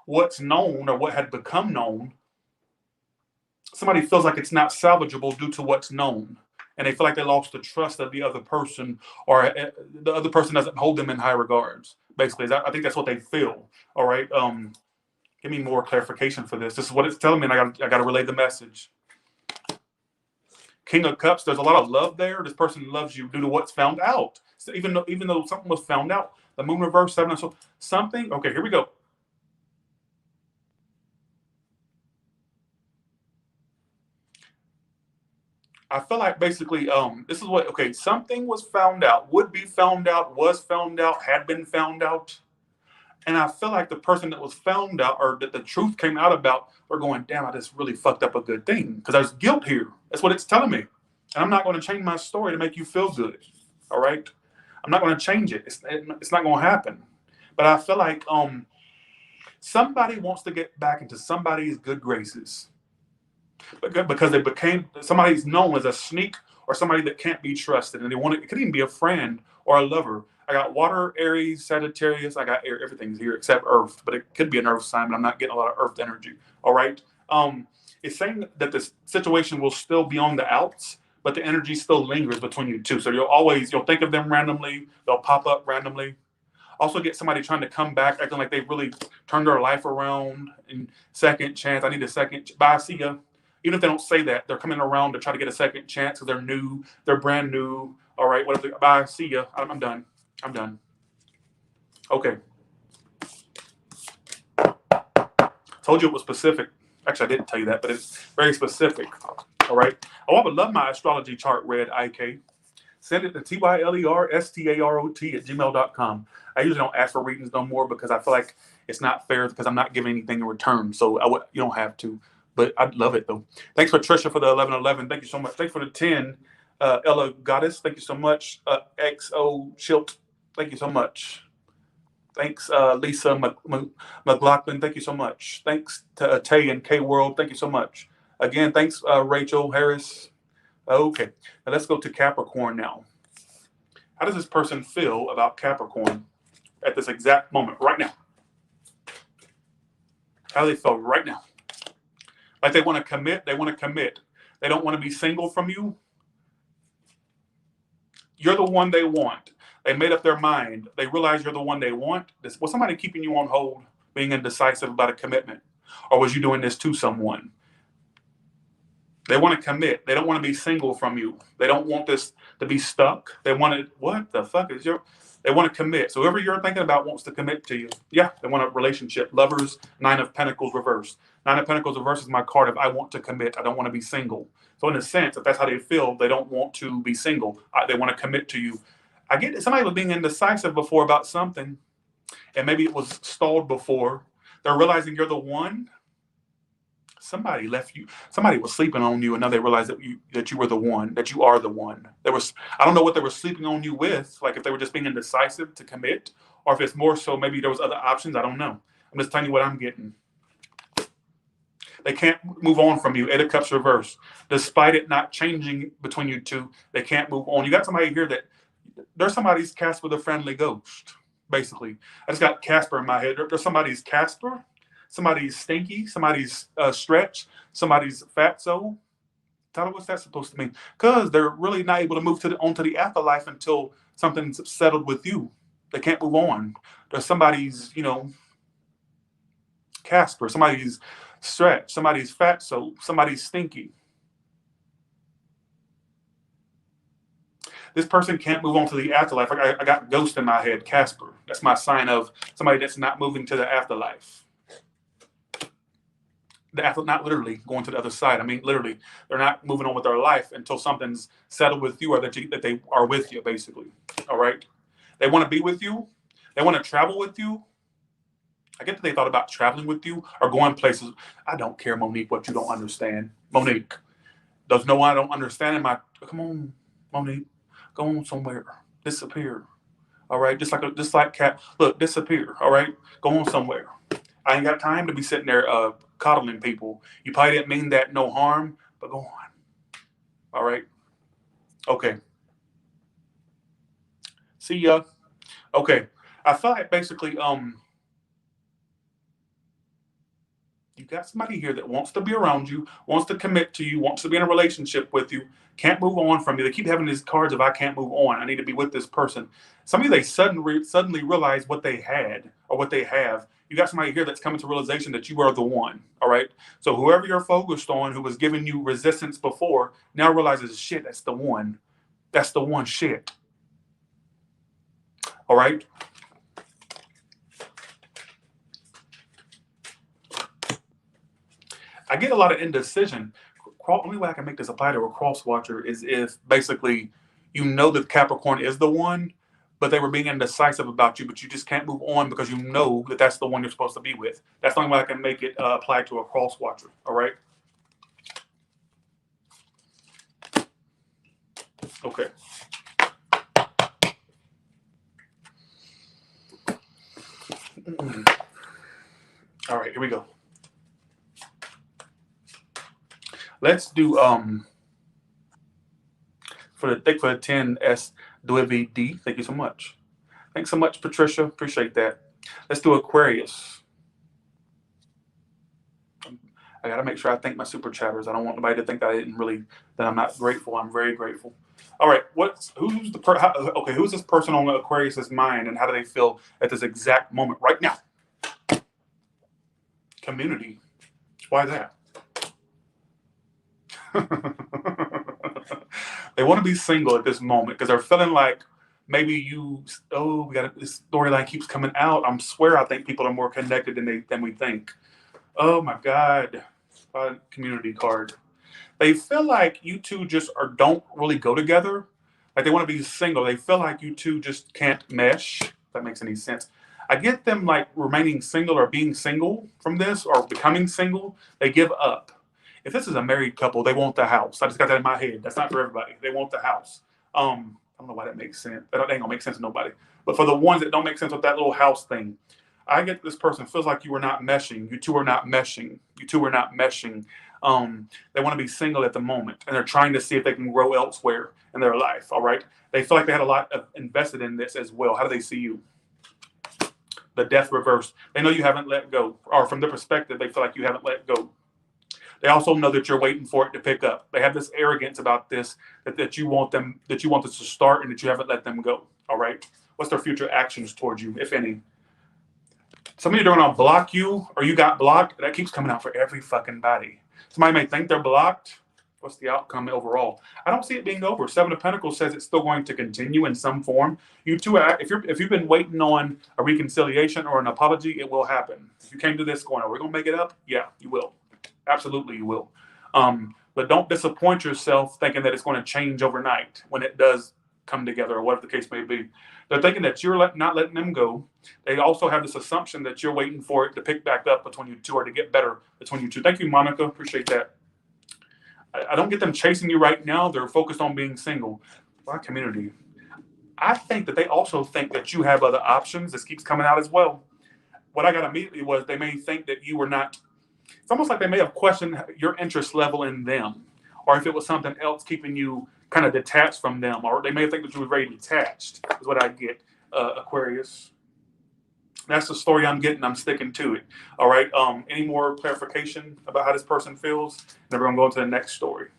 what's known or what had become known, somebody feels like it's not salvageable due to what's known. And they feel like they lost the trust of the other person, or the other person doesn't hold them in high regards. Basically, I think that's what they feel. All right. Give me more clarification for this. This is what it's telling me, and I got to relay the message. King of Cups. There's a lot of love there. This person loves you due to what's found out. So even though something was found out, the Moon reverse, 7 of Swords, something. Okay, here we go. I feel like basically, this is what, okay, something was found out, would be found out, was found out, had been found out. And I feel like the person that was found out or that the truth came out about, they're going, damn, I just really fucked up a good thing. Because there's guilt here. That's what it's telling me. And I'm not going to change my story to make you feel good. All right? I'm not going to change it. It's not going to happen. But I feel like somebody wants to get back into somebody's good graces. Because they became, somebody's known as a sneak or somebody that can't be trusted. And it could even be a friend or a lover. I got water, Aries, Sagittarius. I got air. Everything's here except Earth, but it could be an Earth sign, but I'm not getting a lot of Earth energy. All right. It's saying that the situation will still be on the outs, but the energy still lingers between you two. So you'll think of them randomly. They'll pop up randomly. Also get somebody trying to come back, acting like they really turned their life around. And second chance. I need a second. Bye, see ya. Even if they don't say that, they're coming around to try to get a second chance because they're new. They're brand new. All right. What if they, bye, see ya. I'm done. I'm done. Okay. Told you it was specific. Actually, I didn't tell you that, but it's very specific. All right. Oh, I would love my astrology chart read, IK. Send it to tylerostarot@gmail.com. I usually don't ask for readings no more because I feel like it's not fair because I'm not giving anything in return. So you don't have to, but I'd love it though. Thanks for Trisha for the 1111. Thank you so much. Thanks for the 10. Ella Goddess. Thank you so much. XO Shilt. Thank you so much. Thanks, Lisa McLaughlin. Thank you so much. Thanks to Tay and K World. Thank you so much. Again, thanks, Rachel Harris. Okay, now let's go to Capricorn now. How does this person feel about Capricorn at this exact moment, right now? How do they feel right now? Like they want to commit. They want to commit. They don't want to be single from you. You're the one they want. They made up their mind. They realize you're the one they want. Was somebody keeping you on hold, being indecisive about a commitment? Or was you doing this to someone? They want to commit. They don't want to be single from you. They don't want this to be stuck. They want to, what the fuck is your, they want to commit. So whoever you're thinking about wants to commit to you. Yeah, they want a relationship. Lovers, 9 of Pentacles reverse. 9 of Pentacles reverse is my card of I want to commit. I don't want to be single. So in a sense, if that's how they feel, they don't want to be single. They want to commit to you. I get it. Somebody was being indecisive before about something, and maybe it was stalled before. They're realizing you're the one. Somebody left you. Somebody was sleeping on you, and now they realize that you were the one. That you are the one. I don't know what they were sleeping on you with. Like if they were just being indecisive to commit, or if it's more so maybe there was other options. I don't know. I'm just telling you what I'm getting. They can't move on from you. 8 of Cups reverse. Despite it not changing between you two, they can't move on. You got somebody here that there's somebody's Casper the Friendly Ghost, basically. I just got Casper in my head. There's somebody's Casper, somebody's Stinky, somebody's Stretch, somebody's Fatso. Tyler, what's that supposed to mean? Because they're really not able to move onto the afterlife until something's settled with you. They can't move on. There's somebody's, Casper, somebody's Stretch, somebody's Fatso, somebody's Stinky. This person can't move on to the afterlife. I got Ghost in my head, Casper. That's my sign of somebody that's not moving to the afterlife. Not literally going to the other side. I mean, literally, they're not moving on with their life until something's settled with you or that they are with you, basically. All right? They want to be with you. They want to travel with you. I get that they thought about traveling with you or going places. I don't care, Monique, what you don't understand. Monique, there's no one I don't understand in my... Come on, Monique. Go on somewhere. Disappear. All right. Just like cat. Look, disappear. All right. Go on somewhere. I ain't got time to be sitting there coddling people. You probably didn't mean that no harm, but go on. All right. Okay. See ya. Okay. I feel like basically you got somebody here that wants to be around you, wants to commit to you, wants to be in a relationship with you, can't move on from you. They keep having these cards of I can't move on. I need to be with this person. Some of you, they suddenly realize what they had or what they have. You got somebody here that's coming to realization that you are the one. All right. So whoever you're focused on, who was giving you resistance before, now realizes shit, that's the one. That's the one shit. All right. I get a lot of indecision. Only way I can make this apply to a cross watcher is if basically you know that Capricorn is the one, but they were being indecisive about you, but you just can't move on because you know that that's the one you're supposed to be with. That's the only way I can make it apply to a cross watcher. All right. Okay. All right, here we go. Let's do for the 10 S D. Thank you so much. Thanks so much, Patricia. Appreciate that. Let's do Aquarius. I got to make sure I thank my super chatters. I don't want nobody to think that that I'm not grateful. I'm very grateful. All right, who's this person on Aquarius's mind, and how do they feel at this exact moment right now? Community. Why that? They want to be single at this moment because they're feeling like maybe this storyline keeps coming out. I swear I think people are more connected than we think. Oh my God. Community card. They feel like you two don't really go together. Like they want to be single. They feel like you two just can't mesh. If that makes any sense. I get them like remaining single or being single from this or becoming single. They give up. If this is a married couple, they want the house. I just got that in my head. That's not for everybody. They want the house. I don't know why that makes sense. That ain't gonna make sense to nobody. But for the ones that don't make sense with that little house thing, I get this person feels like you are not meshing. You two are not meshing. You two are not meshing. They want to be single at the moment, and they're trying to see if they can grow elsewhere in their life. All right. They feel like they had a lot of invested in this as well. How do they see you? The death reverse. They know you haven't let go, or from their perspective, they feel like you haven't let go. They also know that you're waiting for it to pick up. They have this arrogance about this that you want this to start, and that you haven't let them go. All right. What's their future actions towards you, if any? Somebody don't want to block you, or you got blocked. That keeps coming out for every fucking body. Somebody may think they're blocked. What's the outcome overall? I don't see it being over. Seven of Pentacles says it's still going to continue in some form. You two, if you've been waiting on a reconciliation or an apology, it will happen. If you came to this going, are we gonna make it up? Yeah, you will. Absolutely, you will. But don't disappoint yourself thinking that it's going to change overnight when it does come together, or whatever the case may be. They're thinking that you're not letting them go. They also have this assumption that you're waiting for it to pick back up between you two, or to get better between you two. Thank you, Monica. Appreciate that. I don't get them chasing you right now. They're focused on being single. Our community. I think that they also think that you have other options. This keeps coming out as well. What I got immediately was they may think that you were not. It's almost like they may have questioned your interest level in them, or if it was something else keeping you kind of detached from them, or they may think that you were very detached, is what I get, Aquarius. That's the story I'm getting. I'm sticking to it. All right. Any more clarification about how this person feels? Then we're going to go into the next story.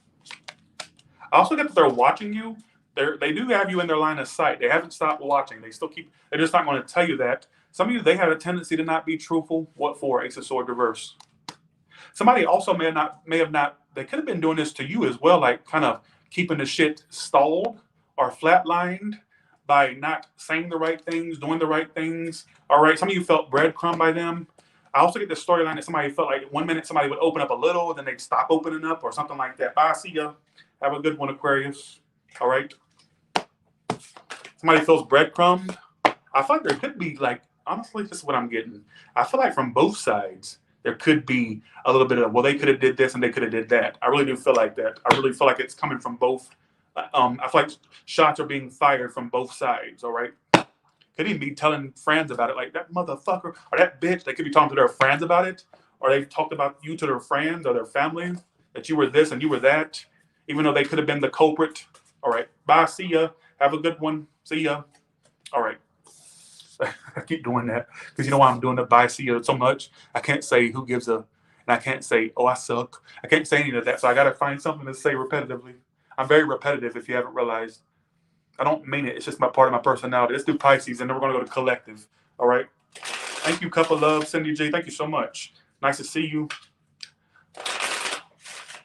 I also get that they're watching you. They do have you in their line of sight. They haven't stopped watching. They're just not going to tell you that. Some of you, they have a tendency to not be truthful. What for? Ace of Swords reverse. Somebody also may have not, they could have been doing this to you as well, like kind of keeping the shit stalled or flatlined by not saying the right things, doing the right things. All right. Some of you felt breadcrumb by them. I also get the storyline that somebody felt like 1 minute somebody would open up a little, then they'd stop opening up or something like that. Bye. See ya. Have a good one, Aquarius. All right. Somebody feels breadcrumbed. I feel like there could be, like, honestly, this is what I'm getting. I feel like from both sides, there could be a little bit of, well, they could have did this and they could have did that. I really do feel like that. I really feel like it's coming from both. I feel like shots are being fired from both sides, all right? Could even be telling friends about it, like that motherfucker or that bitch. They could be talking to their friends about it, or they've talked about you to their friends or their family, that you were this and you were that, even though they could have been the culprit. All right, bye, see ya. Have a good one. See ya. All right. I keep doing that because you know why I'm doing the bye, see ya so much? I can't say who gives a, and I can't say, oh, I suck. I can't say any of that, so I got to find something to say repetitively. I'm very repetitive, if you haven't realized. I don't mean it. It's just part of my personality. Let's do Pisces, and then we're going to go to collective. All right? Thank you, Cup of Love. Cindy G, thank you so much. Nice to see you.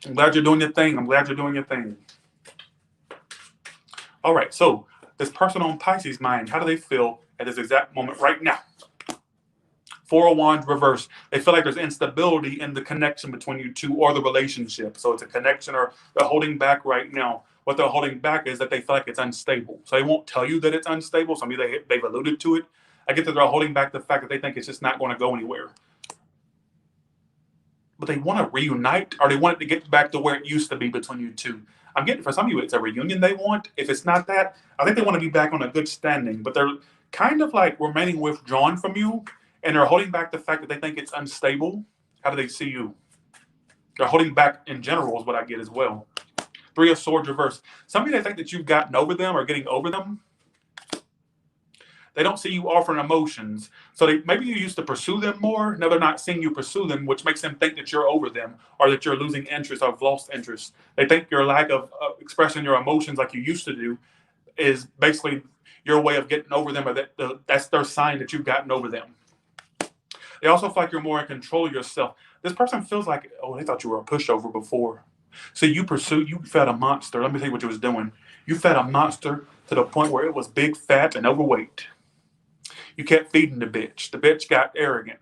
I'm glad you're doing your thing. I'm glad you're doing your thing. All right, so this person on Pisces' mind, how do they feel at this exact moment right now? Four of Wands reverse. They feel like there's instability in the connection between you two or the relationship. So it's a connection, or they're holding back right now. What they're holding back is that they feel like it's unstable. So they won't tell you that it's unstable. Some of you, they've alluded to it. I get that they're holding back the fact that they think it's just not going to go anywhere. But they want to reunite, or they want it to get back to where it used to be between you two. I'm getting, for some of you, it's a reunion they want. If it's not that, I think they want to be back on a good standing. But they're kind of like remaining withdrawn from you. And they're holding back the fact that they think it's unstable. How do they see you? They're holding back in general is what I get as well. Three of Swords reverse. Some of you, they think that you've gotten over them or getting over them. They don't see you offering emotions. So maybe you used to pursue them more. Now they're not seeing you pursue them, which makes them think that you're over them or that you're losing interest or have lost interest. They think your lack of expressing your emotions like you used to do is basically your way of getting over them, or that's their sign that you've gotten over them. They also feel like you're more in control of yourself. This person feels like, oh, they thought you were a pushover before. So you fed a monster. Let me tell you what you was doing. You fed a monster to the point where it was big, fat, and overweight. You kept feeding the bitch. The bitch got arrogant.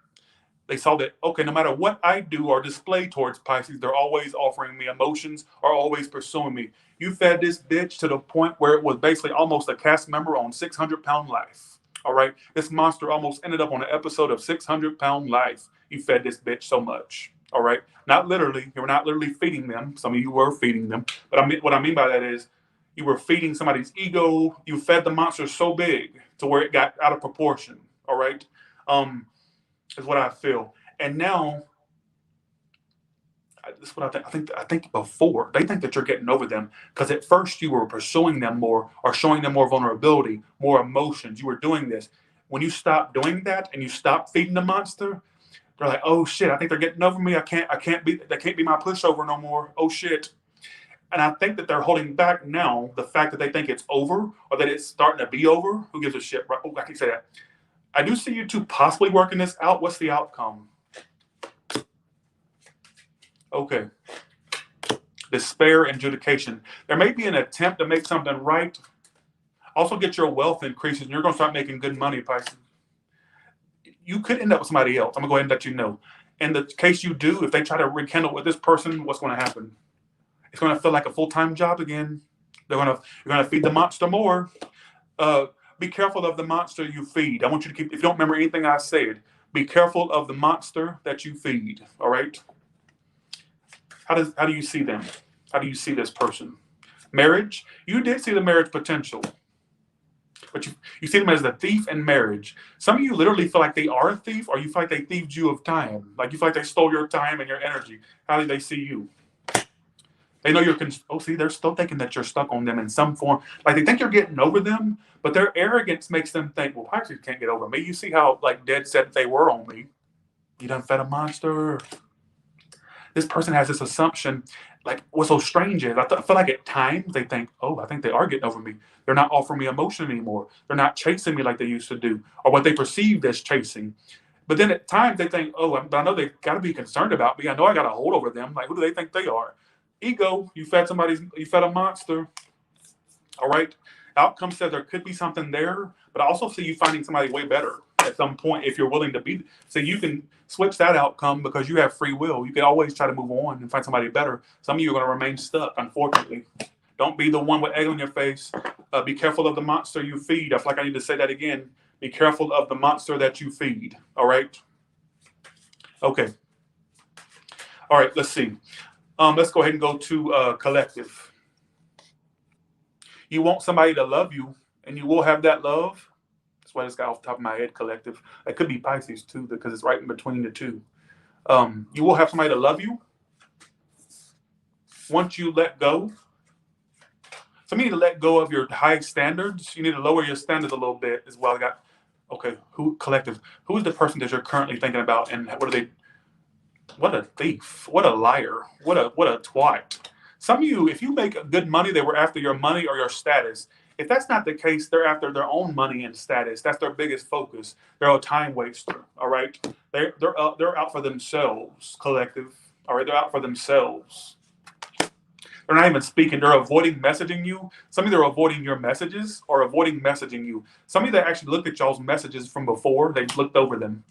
They saw that, okay, no matter what I do or display towards Pisces, they're always offering me emotions or always pursuing me. You fed this bitch to the point where it was basically almost a cast member on 600-Pound Life. All right? This monster almost ended up on an episode of 600-Pound Life. You fed this bitch so much. All right? Not literally. You were not literally feeding them. Some of you were feeding them. But what I mean by that is you were feeding somebody's ego. You fed the monster so big to where it got out of proportion. All right? Is what I feel. And now, this is what I think before, they think that you're getting over them because at first you were pursuing them more or showing them more vulnerability, more emotions. You were doing this. When you stop doing that and you stop feeding the monster, they're like, oh shit, I think they're getting over me. They can't be my pushover no more. Oh shit. And I think that they're holding back now the fact that they think it's over or that it's starting to be over. Who gives a shit? Right? Oh, I can say that. I do see you two possibly working this out. What's the outcome? Okay. Despair and adjudication. There may be an attempt to make something right. Also get your wealth increases and you're going to start making good money, Pisces. You could end up with somebody else. I'm going to go ahead and let you know. In the case you do, if they try to rekindle with this person, what's going to happen? It's going to feel like a full-time job again. You're going to feed the monster more. Be careful of the monster you feed. I want you to keep, if you don't remember anything I said, be careful of the monster that you feed. All right? How do you see them? How do you see this person? Marriage, you did see the marriage potential. But you see them as the thief in marriage. Some of you literally feel like they are a thief, or you feel like they thieved you of time. Like you feel like they stole your time and your energy. How do they see you? They know they're still thinking that you're stuck on them in some form. Like they think you're getting over them, but their arrogance makes them think, well, Pisces can't get over me. You see how like dead set they were on me. You done fed a monster. This person has this assumption, like what's so strange is I feel like at times they think, oh, I think they are getting over me. They're not offering me emotion anymore. They're not chasing me like they used to do, or what they perceived as chasing. But then at times they think, oh, I know they've got to be concerned about me. I know I got a hold over them. Like, who do they think they are? Ego, you fed a monster. All right. Outcome says there could be something there, but I also see you finding somebody way better at some point if you're willing to be. So you can switch that outcome because you have free will. You can always try to move on and find somebody better. Some of you are going to remain stuck, unfortunately. Don't be the one with egg on your face. Be careful of the monster you feed. I feel like I need to say that again. Be careful of the monster that you feed. All right. Okay. All right. Let's see. Let's go ahead and go to collective. You want somebody to love you, and you will have that love. That's why this guy off the top of my head, collective. It could be Pisces too, because it's right in between the two. You will have somebody to love you. Once you let go, so you need to let go of your high standards. You need to lower your standards a little bit as well. Okay, collective? Who is the person that you're currently thinking about, and what are they? What a thief! What a liar! What a twat! Some of you, if you make good money, they were after your money or your status. If that's not the case, they're after their own money and status. That's their biggest focus. They're a time waster. All right, they're out for themselves. Collective. All right, they're out for themselves. They're not even speaking. They're avoiding messaging you. Some of you are avoiding your messages or avoiding messaging you. Some of you that actually looked at y'all's messages from before, they looked over them.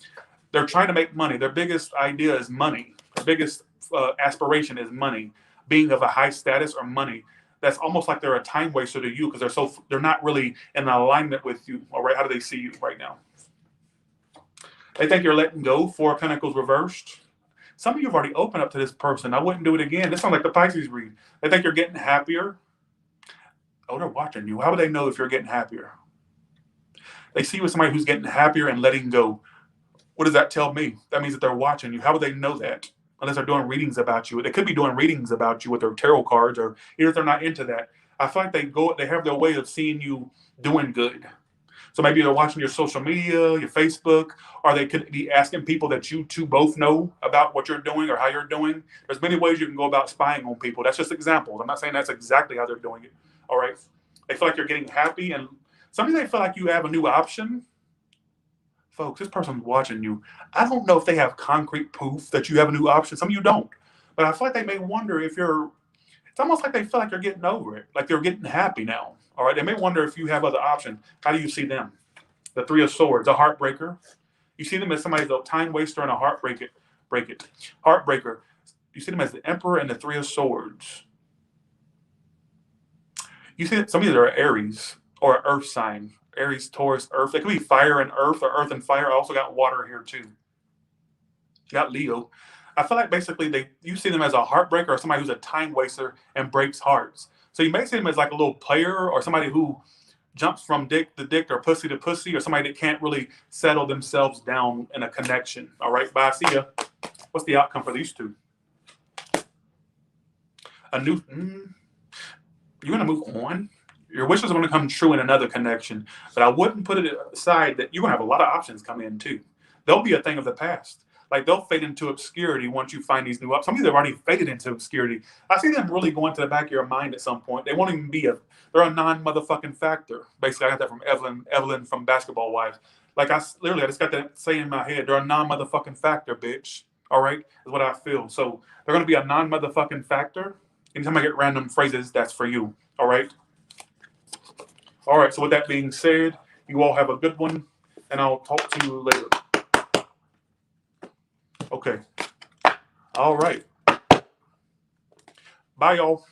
They're trying to make money. Their biggest idea is money. Their biggest aspiration is money. Being of a high status or money. That's almost like they're a time waster to you because they're not really in alignment with you. All right, how do they see you right now? They think you're letting go. 4 of Pentacles reversed. Some of you have already opened up to this person. I wouldn't do it again. This sounds like the Pisces read. They think you're getting happier. Oh, they're watching you. How would they know if you're getting happier? They see you with somebody who's getting happier and letting go. What does that tell me? That means that they're watching you. How would they know that? Unless they're doing readings about you. They could be doing readings about you with their tarot cards, or even if they're not into that. I feel like they have their way of seeing you doing good. So maybe they're watching your social media, your Facebook, or they could be asking people that you two both know about what you're doing or how you're doing. There's many ways you can go about spying on people. That's just examples. I'm not saying that's exactly how they're doing it. All right. They feel like you're getting happy, and sometimes they feel like you have a new option. Folks, this person's watching you. I don't know if they have concrete proof that you have a new option. Some of you don't. But I feel like they may wonder if you're, it's almost like they feel like you're getting over it, like they're getting happy now. All right. They may wonder if you have other options. How do you see them? The Three of Swords, a heartbreaker. You see them as somebody that's a time waster and a heartbreaker. You see them as the Emperor and the Three of Swords. You see that some of these are Aries or Earth sign. Aries, Taurus, Earth. They could be fire and earth or earth and fire. I also got water here too. You got Leo. I feel like basically you see them as a heartbreaker or somebody who's a time waster and breaks hearts. So you may see them as like a little player or somebody who jumps from dick to dick or pussy to pussy, or somebody that can't really settle themselves down in a connection. All right, bye. See ya. What's the outcome for these two? A new. You're going to move on. Your wishes are going to come true in another connection. But I wouldn't put it aside that you're going to have a lot of options come in too. They'll be a thing of the past. Like they'll fade into obscurity once you find these new options. Some of you have already faded into obscurity. I see them really going to the back of your mind at some point. They won't even be they're a non-motherfucking factor. Basically, I got that from Evelyn from Basketball Wives. Like I just got that saying in my head. They're a non-motherfucking factor, bitch. All right, is what I feel. So they're going to be a non-motherfucking factor. Anytime I get random phrases, that's for you. All right. All right. So with that being said, you all have a good one, and I'll talk to you later. Okay. All right. Bye, y'all.